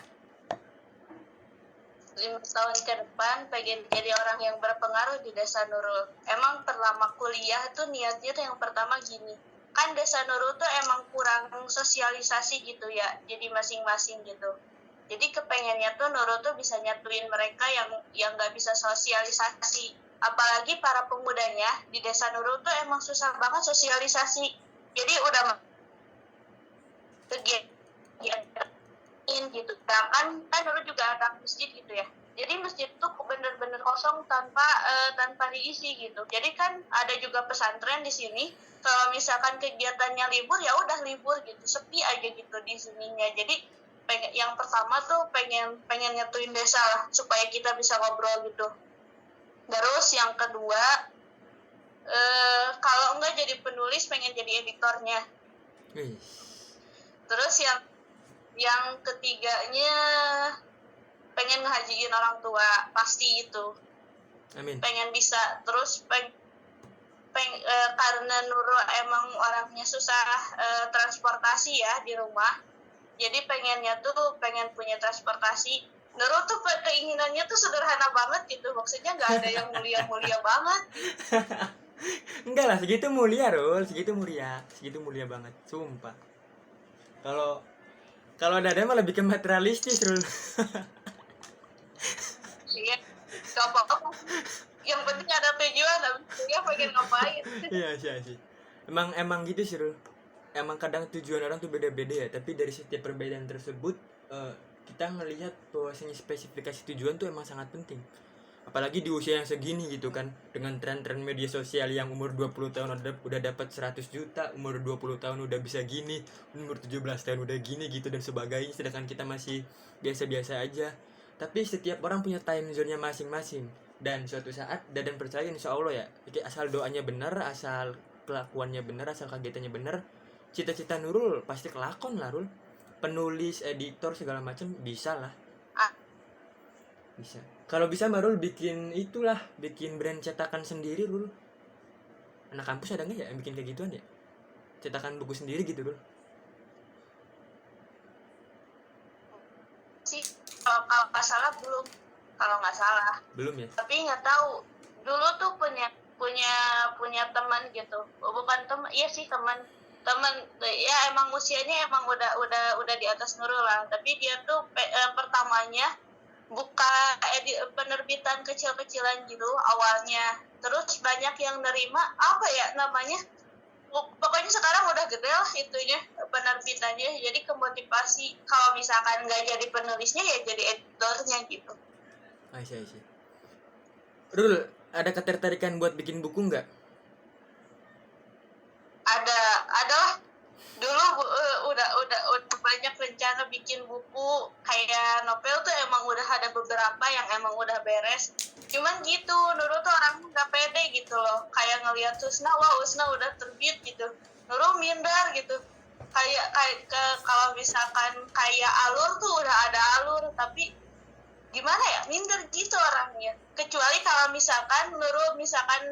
5 tahun ke depan pengen jadi orang yang berpengaruh di desa Nurul. Emang pertama kuliah tuh niatnya tuh yang pertama gini, kan desa Nurul tuh emang kurang sosialisasi gitu ya, jadi masing-masing gitu. Jadi kepengennya tuh Nurul tuh bisa nyatuin mereka yang nggak bisa sosialisasi. Apalagi para pemudanya di desa Nurul tuh emang susah banget sosialisasi. Jadi udah kegiatan gitu. Kan Nurul juga ada masjid gitu ya. Jadi masjid tuh bener-bener kosong tanpa diisi gitu. Jadi kan ada juga pesantren di sini. Kalau misalkan kegiatannya libur ya udah libur gitu, sepi aja gitu di sininya. Jadi yang pertama tuh pengen nyatuin desa lah supaya kita bisa ngobrol gitu. Terus yang kedua kalau enggak jadi penulis pengen jadi editornya. Terus yang ketiganya pengen ngehajiin orang tua, pasti itu. Amin. Pengen bisa terus karena Nurul emang orangnya susah transportasi ya di rumah. Jadi pengennya tuh pengen punya transportasi. Nurul tuh keinginannya tuh sederhana banget gitu. Maksudnya nggak ada yang mulia-mulia banget. Enggak lah, segitu mulia Rul, segitu mulia banget, sumpah. Kalau Dada mah lebih ke materialistis Rul. Iya, gak apa-apa. Yang penting ada tujuan, dia pengen ngapain. Iya sih. Emang gitu sih Rul. Emang kadang tujuan orang tuh beda-beda ya, tapi dari setiap perbedaan tersebut kita ngelihat bahwasanya spesifikasi tujuan tuh emang sangat penting. Apalagi di usia yang segini gitu kan, dengan tren-tren media sosial yang umur 20 tahun udah dapat 100 juta, umur 20 tahun udah bisa gini, umur 17 tahun udah gini gitu dan sebagainya, sedangkan kita masih biasa-biasa aja. Tapi setiap orang punya time zone-nya masing-masing, dan suatu saat Dadan percaya insya Allah ya, asal doanya benar, asal kelakuannya benar, asal kagetannya benar, cita-cita Nurul pasti kelakon lah Rul. Penulis, editor segala macam bisa lah. Bisa. Kalau bisa Marul bikin brand cetakan sendiri Rul. Anak kampus ada nggak ya yang bikin kayak gituan ya? Cetakan buku sendiri gitu Rul. Sih kalau nggak salah belum. Kalau nggak salah. Belum ya? Tapi nggak tahu. Dulu tuh punya teman gitu. Bukan teman, iya sih teman ya emang usianya emang udah di atas Nurul lah. Tapi dia tuh pertamanya buka penerbitan kecil-kecilan gitu awalnya, terus banyak yang nerima apa ya namanya, pokoknya sekarang udah gede lah itunya penerbitannya. Jadi kemotivasi kalau misalkan nggak jadi penulisnya ya jadi editornya gitu. Aisyah. Rul, ada ketertarikan buat bikin buku nggak? Ada lah. Dulu udah banyak rencana bikin buku kayak novel tuh, emang udah ada beberapa yang emang udah beres. Cuman gitu, Nurul tuh orang nggak pede gitu loh. Kayak ngelihat Usna udah terbit gitu. Nurul minder gitu. Kayak kalau misalkan kayak alur tuh udah ada alur, tapi gimana ya, minder gitu orangnya. Kecuali kalau misalkan Nurul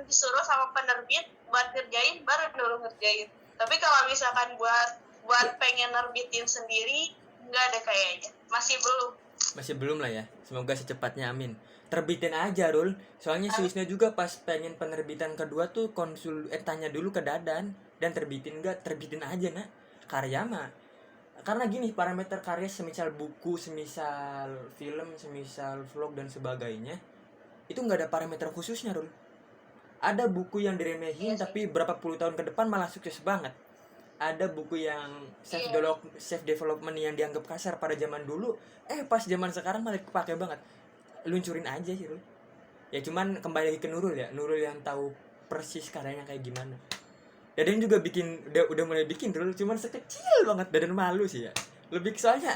disuruh sama penerbit buat ngerjain, baru Nurul ngerjain. Tapi kalau misalkan buat pengen nerbitin sendiri, nggak ada kayaknya. Masih belum lah ya. Semoga secepatnya, amin. Terbitin aja Rul. Soalnya si Wisna juga pas pengen penerbitan kedua tuh tanya dulu ke Dadan, dan terbitin aja nah. Karena gini, parameter karya semisal buku, semisal film, semisal vlog dan sebagainya, itu nggak ada parameter khususnya, Rul. Ada buku yang diremehin Iya sih. tapi berapa puluh tahun ke depan malah sukses banget. Ada buku yang Iya. self development yang dianggap kasar pada zaman dulu, pas zaman sekarang malah kepake banget. Luncurin aja sih, Rul. Ya cuman kembali lagi ke Nurul ya, Nurul yang tahu persis karyanya kayak gimana. Dadan juga udah mulai bikin dulu, cuman sekecil banget. Dadan malu sih ya, lebih soalnya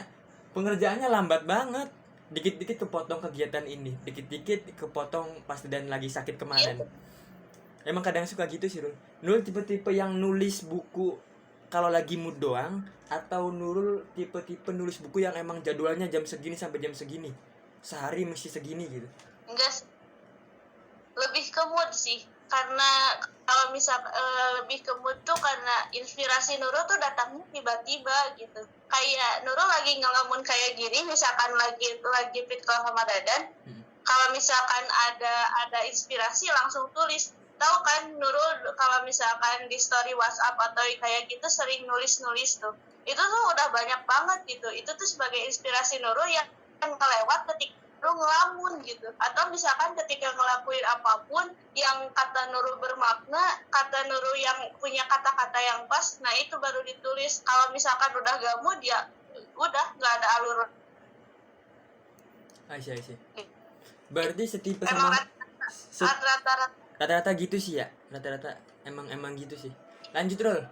pengerjaannya lambat banget, dikit-dikit kepotong kegiatan ini, dikit-dikit kepotong pas dan lagi sakit Iya. kemarin. Emang kadang suka gitu sih Nurul tipe-tipe yang nulis buku kalau lagi mood doang, atau Nurul tipe-tipe nulis buku yang emang jadwalnya jam segini sampai jam segini, sehari mesti segini gitu. Enggak sih. Lebih ke mood sih, karena kalau misal lebih ke mood tuh karena inspirasi Nurul tuh datangnya tiba-tiba gitu. Kayak Nurul lagi ngelamun kayak gini, misalkan lagi fit call sama Dadan, kalau misalkan ada inspirasi langsung tulis. Tahu kan Nurul kalau misalkan di story WhatsApp atau kayak gitu sering nulis tuh, itu tuh udah banyak banget gitu. Itu tuh sebagai inspirasi Nurul yang kelewat ketika lu ngelamun gitu. Atau misalkan ketika ngelakuin apapun yang kata Nurul bermakna, kata Nurul yang punya kata-kata yang pas, nah itu baru ditulis. Kalau misalkan udah gak mood ya udah gak ada alur. Aisyah. Berarti setipe Emang sama rata-rata rata-rata gitu sih ya, rata-rata emang gitu sih. Lanjut Rol,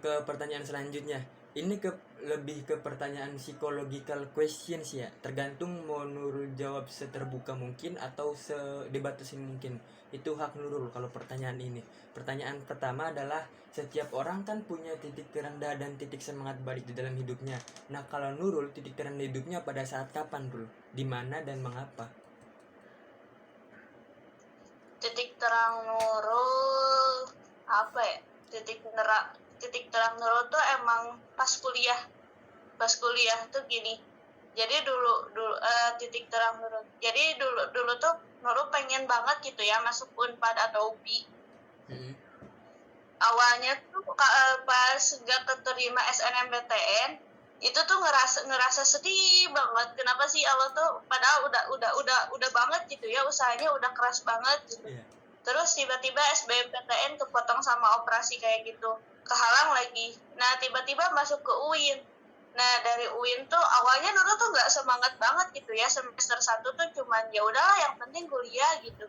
ke pertanyaan selanjutnya. Ini lebih ke pertanyaan psychological question sih ya, tergantung mau Nurul jawab seterbuka mungkin atau sedebatusin mungkin. Itu hak Nurul kalau pertanyaan ini. Pertanyaan pertama adalah, setiap orang kan punya titik terendah dan titik semangat balik di dalam hidupnya. Nah kalau Nurul, titik terendah hidupnya pada saat kapan Rul? Di mana dan mengapa? titik terang Nurul apa ya, titik terang Nurul tuh emang pas kuliah tuh gini. Jadi dulu titik terang Nurul, jadi dulu tuh Nurul pengen banget gitu ya masuk Unpad atau UPI. Awalnya tuh pas gak keterima SNMPTN itu tuh ngerasa sedih banget. Kenapa sih Allah tuh padahal udah banget gitu ya, usahanya udah keras banget gitu. Terus tiba-tiba SBMPTN kepotong sama operasi kayak gitu, kehalang lagi. Nah tiba-tiba masuk ke UIN. Nah dari UIN tuh awalnya Nurul tuh nggak semangat banget gitu ya, semester 1 tuh cuman ya udahlah yang penting kuliah gitu.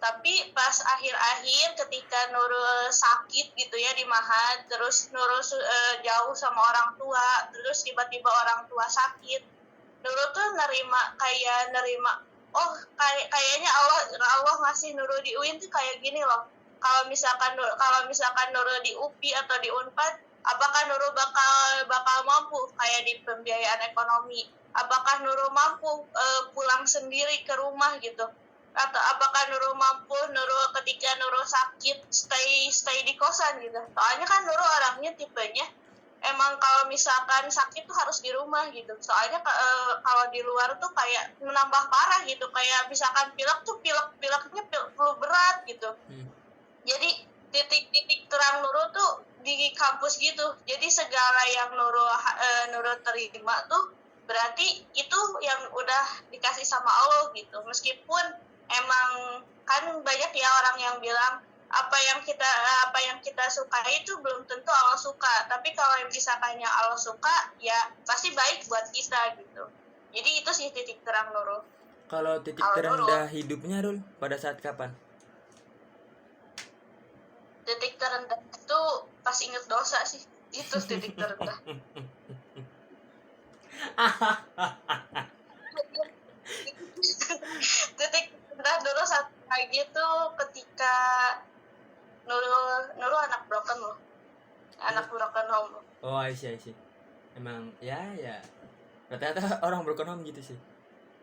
Tapi pas akhir-akhir ketika Nurul sakit gitu ya di Mahat, terus Nurul jauh sama orang tua, terus tiba-tiba orang tua sakit, Nurul tuh nerima oh kayaknya Allah ngasih Nurul di UIN tuh kayak gini loh. Kalau misalkan Nurul di UPI atau di Unpad, apakah Nurul bakal mampu kayak di pembiayaan ekonomi? Apakah Nurul mampu pulang sendiri ke rumah gitu? Atau apakah Nurul ketika Nurul sakit stay di kosan gitu? Soalnya kan Nurul orangnya tipenya emang kalau misalkan sakit tuh harus di rumah gitu. Soalnya kalau di luar tuh kayak menambah parah gitu. Kayak misalkan pileknya flu berat gitu. Jadi titik terang Nurul tuh di kampus gitu. Jadi segala yang Nurul terima tuh berarti itu yang udah dikasih sama Allah gitu. Meskipun emang kan banyak ya orang yang bilang apa yang kita suka itu belum tentu Allah suka, tapi kalau yang misalkannya Allah suka ya pasti baik buat kita gitu. Jadi itu sih titik terang Nurul. Kalau titik terendah hidupnya Rul pada saat kapan? Titik terendah itu pas inget dosa sih, itu titik terendah. Titik terendah dulu satu lagi tuh ketika Nurul anak broken loh, anak broken home. Oh Aisyah. Emang ya rata-rata orang broken home gitu sih.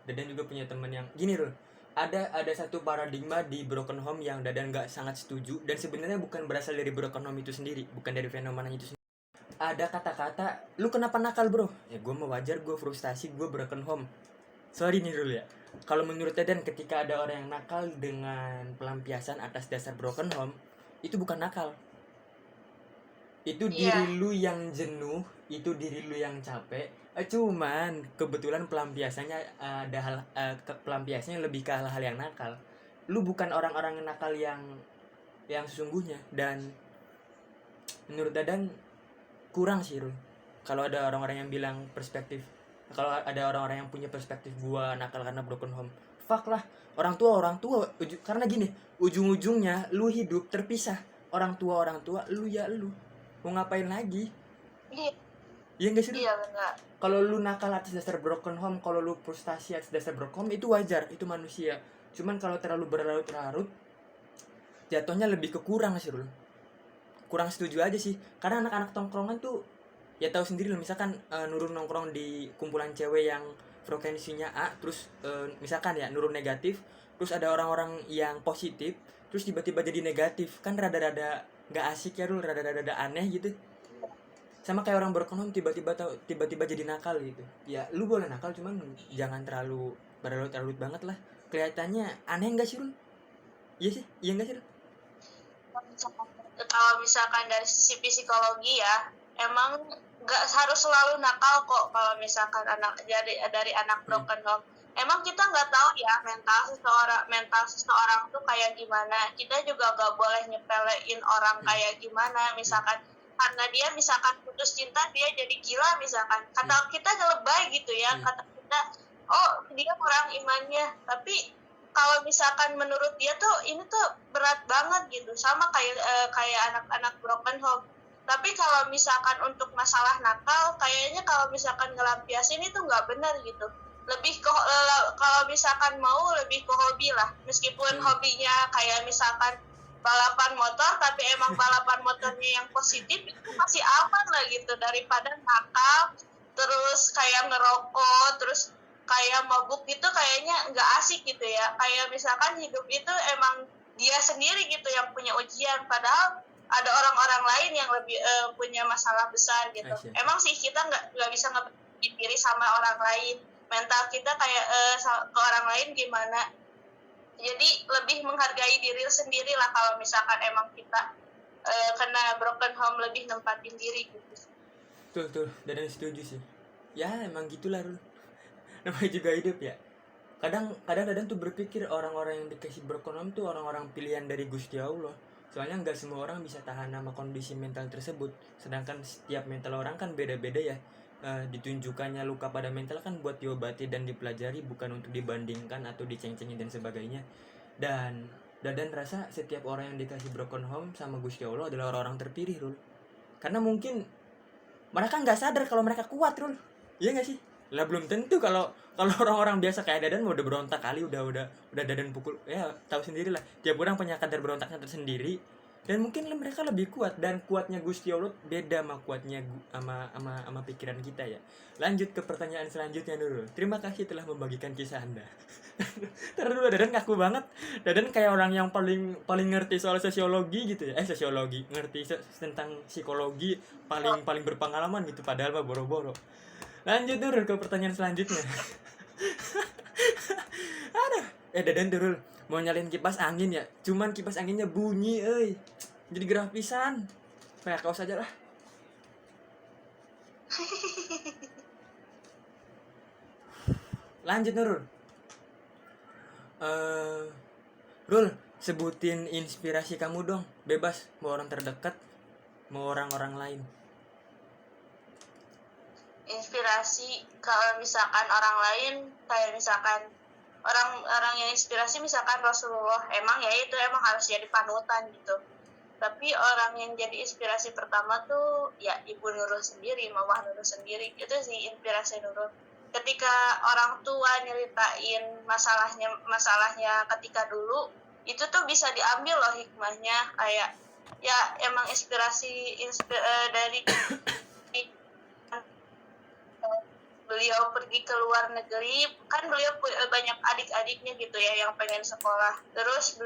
Dadan juga punya teman yang gini Rul. Ada satu paradigma di broken home yang Dadan gak sangat setuju, dan sebenarnya bukan berasal dari broken home itu sendiri, bukan dari fenomena itu sendiri. Ada kata-kata, lu kenapa nakal bro? Ya gue mau wajar, gue frustasi, gue broken home. Sorry nih Rul ya. Kalau menurut Dadan, ketika ada orang yang nakal dengan pelampiasan atas dasar broken home, itu bukan nakal. itu Iya. diri lu yang jenuh, itu diri lu yang capek. Cuman kebetulan pelampiasannya ada pelampiasannya lebih ke hal-hal yang nakal. Lu bukan orang-orang nakal yang sesungguhnya. Dan menurut Dadan kurang sih Rul. Kalau ada orang-orang yang bilang perspektif, kalau ada orang-orang yang punya perspektif gua nakal karena broken home, fuck lah. Orang tua karena gini, ujung-ujungnya lu hidup terpisah. Orang tua lu ya lu mau ngapain lagi. Iya. Iya gak sih Rul? Iya benar. Kalau lu nakal atas dasar broken home, kalau lu frustasi atas dasar broken home, itu wajar, itu manusia. Cuman kalau terlalu berlarut-larut, jatuhnya lebih ke kurang sih Rul. Kurang setuju aja sih, karena anak-anak tongkrongan tuh ya tahu sendiri lah. Misalkan Nurul nongkrong di kumpulan cewek yang frekuensinya A, terus misalkan ya Nurul negatif, terus ada orang-orang yang positif, terus tiba-tiba jadi negatif, kan rada-rada nggak asik ya Rul, rada-rada aneh gitu. Sama kayak orang berkonom tiba-tiba jadi nakal gitu. Ya lu boleh nakal, cuman jangan terlalu berlarut-larut banget lah. Kelihatannya aneh nggak sih Rul? Iya sih, iya nggak sih Rul? Kalau misalkan dari sisi psikologi ya, emang nggak harus selalu nakal kok. Kalau misalkan dari anak broken home, emang kita nggak tahu ya mental seseorang tuh kayak gimana. Kita juga nggak boleh nyepelein orang kayak gimana. Misalkan karena dia misalkan putus cinta dia jadi gila misalkan, kata kita lebay gitu ya, kata kita oh dia kurang imannya, tapi kalau misalkan menurut dia tuh ini tuh berat banget gitu, sama kayak anak-anak broken home. Tapi kalau misalkan untuk masalah nakal, kayaknya kalau misalkan ngelampiasin itu nggak benar gitu. Lebih ke kalau misalkan mau lebih ke hobi lah, meskipun hobinya kayak misalkan balapan motor, tapi emang balapan motornya yang positif itu masih aman lah gitu, daripada nakal terus kayak ngerokok terus kayak mabuk gitu, kayaknya nggak asik gitu ya. Kayak misalkan hidup itu emang dia sendiri gitu yang punya ujian, padahal ada orang-orang lain yang lebih punya masalah besar gitu. Emang sih kita nggak bisa ngebandingin diri sama orang lain, mental kita kayak ke orang lain gimana. Jadi lebih menghargai diri sendiri lah kalau misalkan emang kita kena broken home, lebih nempatin diri gitu. Tuh, Dadan setuju sih. Ya emang gitulah Rul. Namanya juga hidup ya. Kadang Dadan tuh berpikir orang-orang yang dikasih broken home tuh orang-orang pilihan dari Gusti Allah. Soalnya nggak semua orang bisa tahan sama kondisi mental tersebut. Sedangkan setiap mental orang kan beda-beda ya. Ditunjukkannya luka pada mental kan buat diobati dan dipelajari, bukan untuk dibandingkan atau diceng-cengin dan sebagainya. Dan Dadan rasa setiap orang yang dikasih broken home sama Gusti Allah adalah orang-orang terpilih Rul. Karena mungkin mereka nggak sadar kalau mereka kuat Rul. Iya nggak sih? Lah belum tentu kalau orang-orang biasa kayak Dadan udah berontak kali, udah Dadan pukul. Ya tahu sendiri lah, tiap orang punya kadar berontaknya tersendiri. Dan mungkin mereka lebih kuat, dan kuatnya Gusti Allah beda sama kuatnya sama pikiran kita ya. Lanjut ke pertanyaan selanjutnya dulu. Terima kasih telah membagikan kisah Anda. Terus dulu Dadan kaku banget. Dadan kayak orang yang paling ngerti soal sosiologi gitu ya. Sosiologi, ngerti tentang psikologi, paling berpengalaman gitu, padahal mah boro-boro. Lanjut dulu ke pertanyaan selanjutnya. Aduh, Dadan turun mau nyalain kipas angin ya, cuman kipas anginnya bunyi jadi gerah pisan. Kayak kaos aja lah. Lanjut Nurul. Rul, sebutin inspirasi kamu dong, bebas, mau orang terdekat, mau orang-orang lain. Inspirasi kalau misalkan orang lain, kayak misalkan orang yang inspirasi misalkan Rasulullah, emang ya itu emang harus jadi panutan gitu. Tapi orang yang jadi inspirasi pertama tuh ya Ibu Nurul sendiri, Mama Nurul sendiri. Itu sih inspirasi Nurul. Ketika orang tua nyeritain masalahnya ketika dulu, itu tuh bisa diambil loh hikmahnya. Kayak ya emang inspirasi dari beliau pergi ke luar negeri, kan beliau banyak adik-adiknya gitu ya yang pengen sekolah. Terus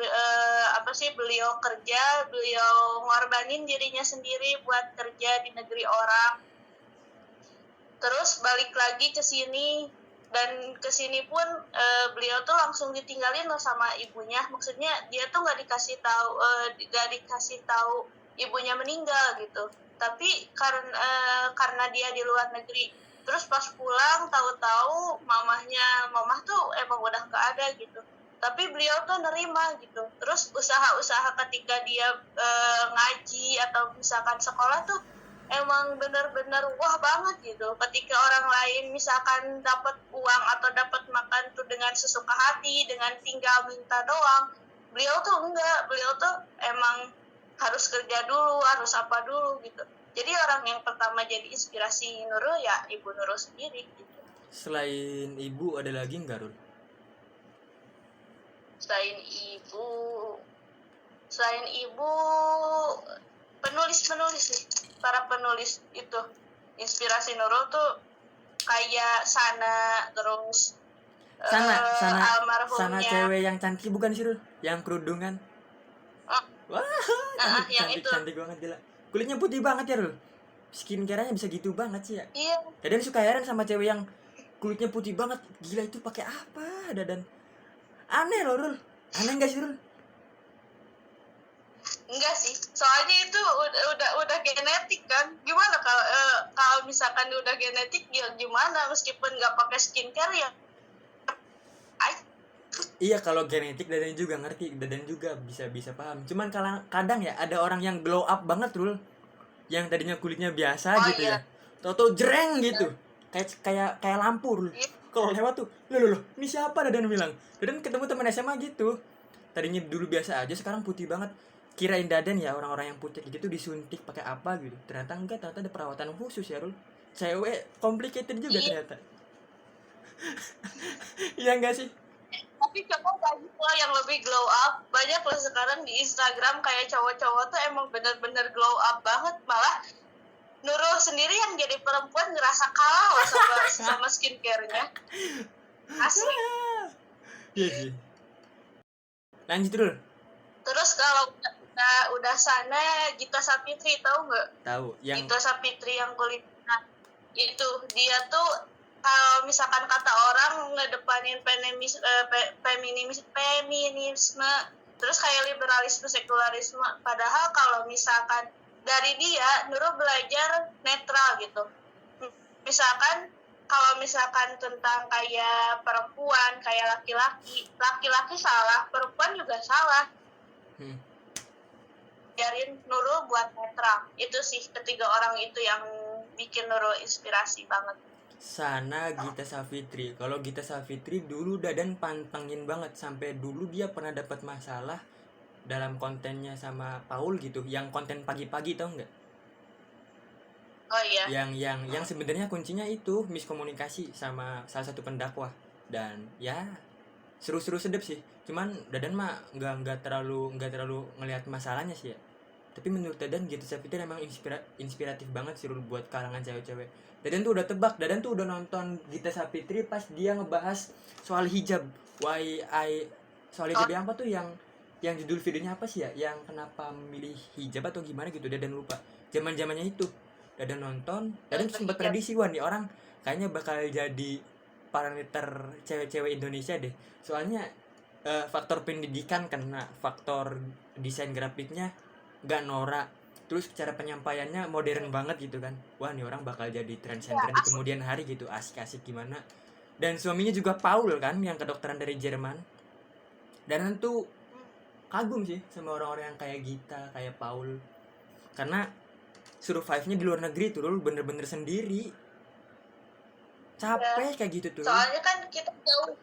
beliau kerja, beliau ngorbanin dirinya sendiri buat kerja di negeri orang. Terus balik lagi ke sini, dan ke sini pun beliau tuh langsung ditinggalin loh sama ibunya. Maksudnya dia tuh nggak dikasih tahu ibunya meninggal gitu. Tapi karena dia di luar negeri, terus pas pulang tahu-tahu mamah tuh emang udah nggak ada gitu. Tapi beliau tuh nerima gitu. Terus usaha-usaha ketika dia ngaji atau misalkan sekolah tuh emang benar-benar wah banget gitu. Ketika orang lain misalkan dapat uang atau dapat makan tuh dengan sesuka hati, dengan tinggal minta doang, beliau tuh enggak. Beliau tuh emang harus kerja dulu, harus apa dulu gitu. Jadi orang yang pertama jadi inspirasi Nurul ya Ibu Nurul sendiri gitu. Selain ibu ada lagi nggak, Rul? Selain ibu penulis sih, para penulis itu inspirasi Nurul tuh kayak Sana, terus Sana almarhumnya cewek yang cantik bukan sih, Rul? Yang kerudungan. Wah, cantik banget gila. Kulitnya putih banget ya, Rul. Skincare-nya bisa gitu banget sih ya. Iya. Dadan suka heran sama cewek yang kulitnya putih banget. Gila, itu pakai apa Dadan? Aneh loh, Rul. Aneh enggak sih, Rul? Enggak sih, soalnya itu udah genetik kan. Gimana kalau misalkan udah genetik ya gimana, meskipun nggak pakai skincare ya. Iya, kalau genetik Dadan juga ngerti, Dadan juga bisa paham. Cuman kadang ya ada orang yang glow up banget, Rul. Yang tadinya kulitnya biasa gitu iya. ya. Toto jreng gitu. Kayak lampu, Rul. Iya. Kalau lewat tuh, loh, ini siapa Dadan bilang. Dadan ketemu teman SMA gitu. Tadinya dulu biasa aja, sekarang putih banget. Kirain Dadan ya orang-orang yang putih gitu disuntik pakai apa gitu. Ternyata enggak, ternyata ada perawatan khusus ya, Rul. Cewek complicated juga ternyata. Iya enggak sih? Tapi cowok banyak loh yang lebih glow up. Banyak loh sekarang di Instagram kayak cowok-cowok tuh emang bener-bener glow up banget. Malah Nurul sendiri yang jadi perempuan ngerasa kalah loh sama skincare-nya. Asli. Iya sih. Lanjut, Rul. Terus kalau udah Sana, Gita Sapitri, tahu nggak? Tahu. Yang Gita Sapitri yang kulitnya itu, dia tuh kalau misalkan kata orang ngedepanin feminisme, terus kayak liberalisme, sekularisme. Padahal kalau misalkan dari dia, Nurul belajar netral gitu. Misalkan kalau misalkan tentang kayak perempuan, kayak laki-laki salah, perempuan juga salah. Biarin Nurul buat netral. Itu sih ketiga orang itu yang bikin Nurul inspirasi banget. Sana Gita Savitri. Kalau Gita Savitri dulu Dadan pantengin banget, sampai dulu dia pernah dapat masalah dalam kontennya sama Paul gitu, yang konten pagi-pagi, tau nggak? Oh iya. Yang sebenarnya kuncinya itu miskomunikasi sama salah satu pendakwah, dan ya seru-seru sedep sih. Cuman Dadan mah nggak terlalu ngelihat masalahnya sih ya. Tapi menurut Dadan Gita Savitri emang inspiratif banget sih buat kalangan cewek-cewek. Dadan tuh udah tebak, Dadan tuh udah nonton Gita Savitri pas dia ngebahas soal hijab. Soal hijab yang apa tuh, yang judul videonya apa sih ya? Yang kenapa memilih hijab atau gimana gitu, Dadan lupa. Zaman-zamannya itu Dadan nonton, Dadan sempat prediksi, wah nih orang kayaknya bakal jadi parameter cewek-cewek Indonesia deh. Soalnya faktor pendidikan kena, faktor desain grafiknya gak norak, terus cara penyampaiannya modern banget gitu kan. Wah, nih orang bakal jadi trendsetter di kemudian hari gitu, asik-asik gimana. Dan suaminya juga Paul kan, yang kedokteran dari Jerman. Dan tuh kagum sih sama orang-orang yang kayak Gita, kayak Paul, karena survive-nya di luar negeri tuh, bener-bener sendiri. Capek kayak gitu tuh. Soalnya kan kita jauh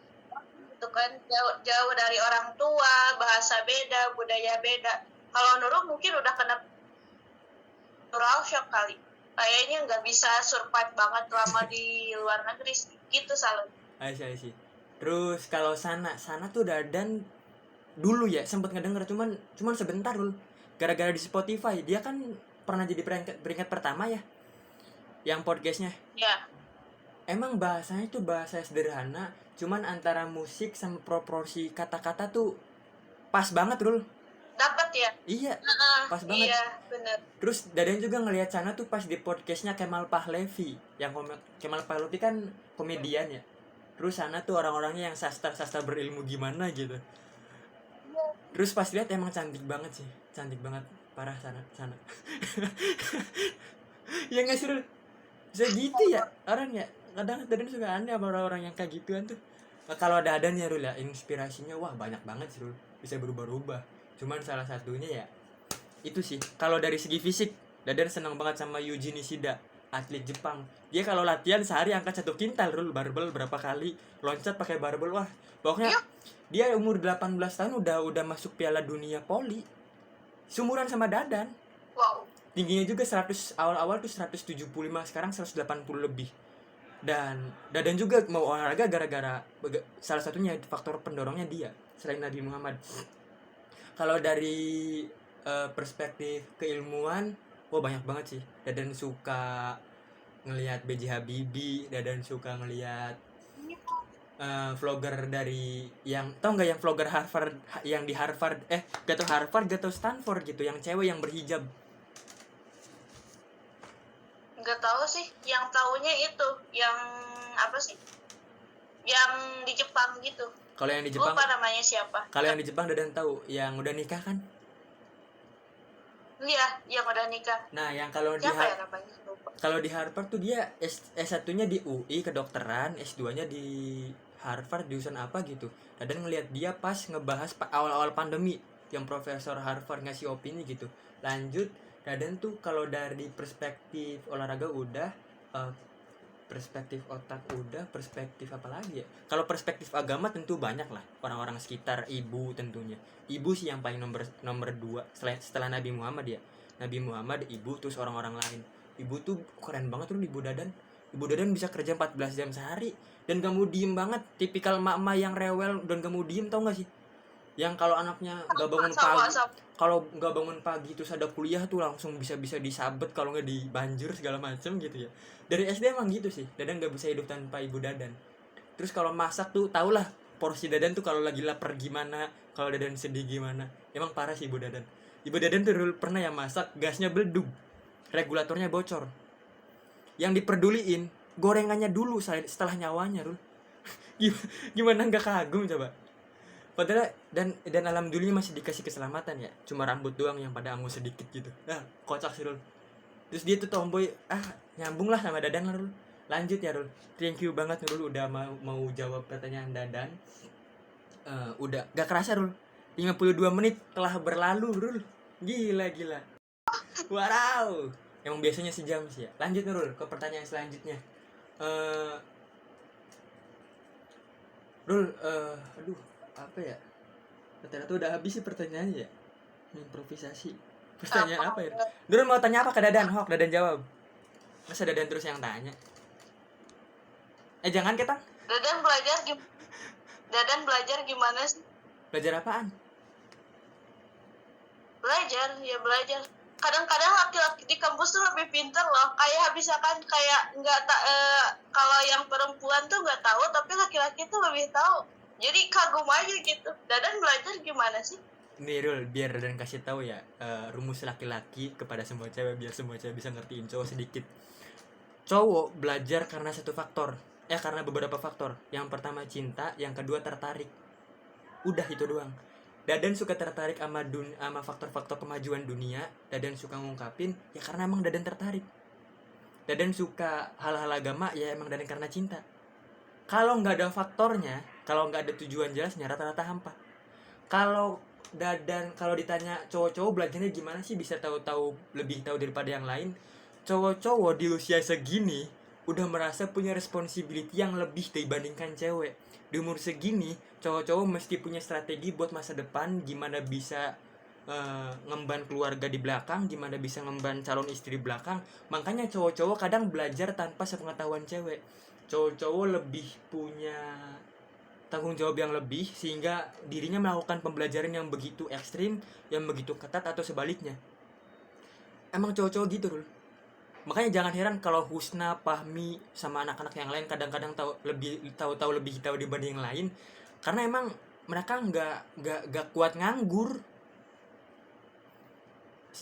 gitu kan, jauh dari orang tua, bahasa beda, budaya beda. Kalau Nurul mungkin udah kena cultural shock kali. Kayaknya nggak bisa survive banget lama di luar negeri gitu Salon. I see. Terus kalau Sana tuh Dadan dulu ya sempet ngedenger, cuman sebentar dulu. Gara-gara di Spotify, dia kan pernah jadi peringkat pertama ya, yang podcastnya. Ya. Emang bahasanya tuh bahasa sederhana, cuman antara musik sama proporsi kata-kata tuh pas banget, Rul. Dapat ya? Iya, pas banget. Iya, bener. Terus Dadan juga ngelihat Sana tuh pas di podcastnya Kemal Pahlevi. Kemal Pahlevi kan komedian ya. Terus Sana tuh orang-orangnya yang sastra berilmu gimana gitu. Terus pas lihat emang cantik banget sih, cantik banget. parah sana sana. Ya nggak sih Rul? Bisa gitu ya orang ya, kadang suka aneh sama orang-orang yang kayak gituan tuh. Kalau ada nih ya Rul ya, inspirasinya wah banyak banget sih Rul, bisa berubah-ubah. Cuman salah satunya ya itu sih, kalau dari segi fisik Dadan senang banget sama Yuji Nishida, atlet Jepang. Dia kalau latihan sehari angkat 1 kintal Rul, barbel berapa kali, loncat pakai barbel, wah pokoknya Yuk. dia umur 18 tahun udah masuk Piala Dunia Poli, sumuran sama Dadan. Wow. Tingginya juga 100, awal-awal tuh 175, sekarang 180 lebih. Dan Dadan juga mau olahraga gara-gara salah satunya faktor pendorongnya dia selain Nabi Muhammad. Kalau dari perspektif keilmuan, wah banyak banget sih. Dadan suka ngelihat B.J. Habibie, Dadan suka ngelihat vlogger dari yang, tau nggak yang vlogger Harvard, yang di Harvard, gak tau Harvard gak tau Stanford gitu, yang cewek yang berhijab. Nggak tahu sih, yang taunya itu yang apa sih, yang di Jepang gitu. Kalau yang di Jepang, Lupa namanya siapa. kalau yang di Jepang Dadan tahu, yang udah nikah kan. Iya, yang udah nikah. Nah yang kalau Siapa ya namanya, lupa. kalau di Harvard tuh dia S1-nya di UI kedokteran, S2-nya di Harvard jurusan apa gitu. Dadan ngelihat dia pas ngebahas awal-awal pandemi, yang profesor Harvard ngasih opini gitu. Lanjut, Dadan tuh kalau dari perspektif olahraga udah, perspektif otak udah, perspektif apa lagi ya? Kalau perspektif agama tentu banyak lah, orang-orang sekitar, ibu tentunya. Ibu sih yang paling nomor 2 setelah Nabi Muhammad ya. Nabi Muhammad, ibu, terus orang-orang lain. Ibu tuh keren banget tuh ibu Dadan. Ibu Dadan bisa kerja 14 jam sehari dan kamu diem banget, tipikal emak-emak yang rewel dan kamu diem, tau gak sih? Yang kalau anaknya nggak bangun pagi, kalau nggak bangun pagi terus ada kuliah tuh langsung bisa disabet, kalau nggak dibanjur segala macem gitu ya. Dari SD emang gitu sih, Dadan nggak bisa hidup tanpa ibu Dadan. Terus kalau masak tuh tau lah porsi Dadan tuh kalau lagi lapar gimana, kalau Dadan sedih gimana. Emang parah sih ibu Dadan. Ibu Dadan tuh dulu pernah ya masak, gasnya beledug, regulatornya bocor. Yang diperduliin gorengannya dulu setelah nyawanya Rul. Gimana nggak kagum coba. Padahal dan alhamdulillah masih dikasih keselamatan ya, cuma rambut doang yang pada angus sedikit gitu. Nah kocak sih Rul. Terus dia tuh tomboy, nyambung lah sama Dadan lah Rul. Lanjut ya Rul, thank you banget Rul udah mau jawab pertanyaan Dadan. Udah gak kerasa Rul, 52 menit telah berlalu Rul. Gila. Wow, emang biasanya sejam sih ya. Lanjut Rul ke pertanyaan selanjutnya. Rul, aduh apa ya, ternyata udah habis sih pertanyaannya ya. Improvisasi. Pertanyaan apa ya? Dulu mau tanya apa ke Dadan? Hok, Dadan jawab. Masa Dadan terus yang tanya? Jangan kita. Dadan belajar gimana sih? Belajar apaan? Belajar. Kadang-kadang laki-laki di kampus tuh lebih pintar loh. Kayak misalkan kayak kalau yang perempuan tuh nggak tahu, tapi laki-laki tuh lebih tahu. Jadi kagum aja gitu. Dadan belajar gimana sih? Nih Rul, biar Dadan kasih tahu ya, rumus laki-laki kepada semua cewek, biar semua cewek bisa ngertiin cowok sedikit. Cowok belajar karena satu faktor, karena beberapa faktor. Yang pertama cinta, yang kedua tertarik. Udah itu doang. Dadan suka tertarik sama faktor-faktor kemajuan dunia. Dadan suka ngungkapin ya karena emang Dadan tertarik. Dadan suka hal-hal agama ya emang Dadan karena cinta. Kalau nggak ada faktornya, kalau nggak ada tujuan jelasnya, rata-rata hampa. Kalau Dadan, kalau ditanya cowok-cowok belajarnya gimana sih bisa lebih tahu daripada yang lain, cowok-cowok di usia segini udah merasa punya responsibility yang lebih dibandingkan cewek. Di umur segini cowok-cowok mesti punya strategi buat masa depan, gimana bisa ngemban keluarga di belakang, gimana bisa ngemban calon istri belakang. Makanya cowok-cowok kadang belajar tanpa sepengetahuan cewek. Cowok-cowok lebih punya tanggung jawab yang lebih, sehingga dirinya melakukan pembelajaran yang begitu ekstrim, yang begitu ketat, atau sebaliknya. Emang cowok-cowok gitu Rul. Makanya jangan heran kalau Husna, Fahmi, sama anak-anak yang lain kadang-kadang lebih tahu dibanding yang lain, karena emang mereka nggak kuat nganggur.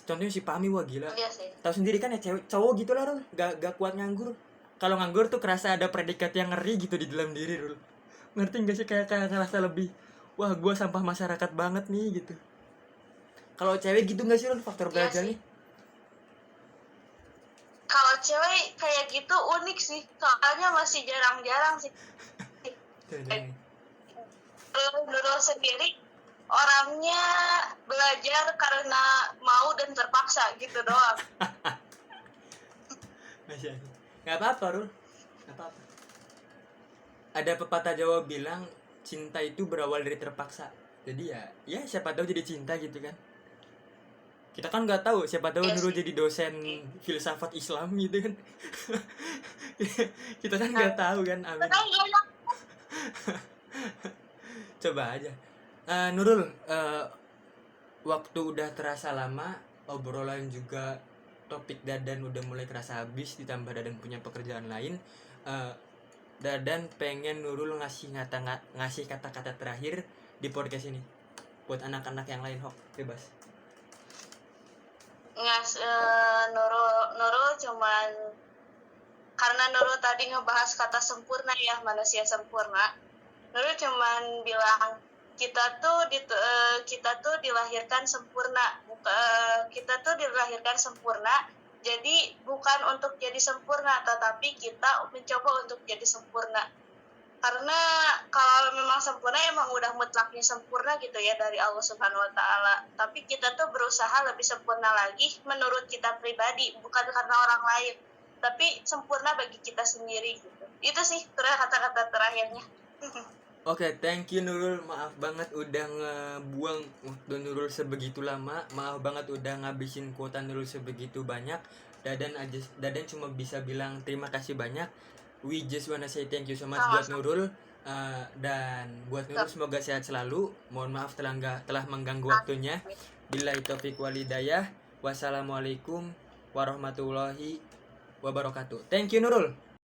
Contohnya si Fahmi, wah gila. Iya sih. Tahu sendiri kan ya, cowok gitu lah Rul, nggak kuat nganggur. Kalau nganggur tuh kerasa ada predikat yang ngeri gitu di dalam diri Rul. Ngerti gak sih, kayak ngerasa lebih, wah gue sampah masyarakat banget nih gitu. Kalau cewek gitu nggak sih Rul faktor Iya belajarnya? sih. Kalau cewek kayak gitu unik sih, soalnya masih jarang-jarang sih. Jangan-jangan. Nurul sendiri orangnya belajar karena mau dan terpaksa gitu doang. Masya Allah. Nggak apa-apa Rul, nggak apa-apa. Ada pepatah Jawa bilang cinta itu berawal dari terpaksa. Jadi ya siapa tahu jadi cinta gitu kan. Kita kan nggak tahu, siapa tahu Iya Nurul sih. jadi dosen filsafat Islam gitu kan. Kita kan nggak tahu kan, amin. Padahal banyak. Coba aja. Nurul, waktu udah terasa lama, obrolan juga topik Dadan udah mulai terasa habis, ditambah Dadan punya pekerjaan lain. Dadan pengen Nurul ngasih kata-kata terakhir di podcast ini buat anak-anak yang lain, Hok, bebas. Nurul cuman karena Nurul tadi ngebahas kata sempurna ya, manusia sempurna. Nurul cuman bilang kita tuh dilahirkan sempurna. Kita tuh dilahirkan sempurna. Jadi bukan untuk jadi sempurna, tetapi kita mencoba untuk jadi sempurna. Karena kalau memang sempurna emang udah mutlaknya sempurna gitu ya dari Allah Subhanahu wa taala. Tapi kita tuh berusaha lebih sempurna lagi menurut kita pribadi, bukan karena orang lain. Tapi sempurna bagi kita sendiri gitu. Itu sih kata-kata terakhirnya. Oke, thank you Nurul. Maaf banget udah ngebuang waktu Nurul sebegitu lama. Maaf banget udah ngabisin kuota Nurul sebegitu banyak. Dadan cuma bisa bilang terima kasih banyak. We just wanna say thank you so much buat Nurul. Dan buat Nurul semoga sehat selalu. Mohon maaf telah mengganggu waktunya. Billahi taufiq wal hidayah. Wassalamualaikum warahmatullahi wabarakatuh. Thank you Nurul.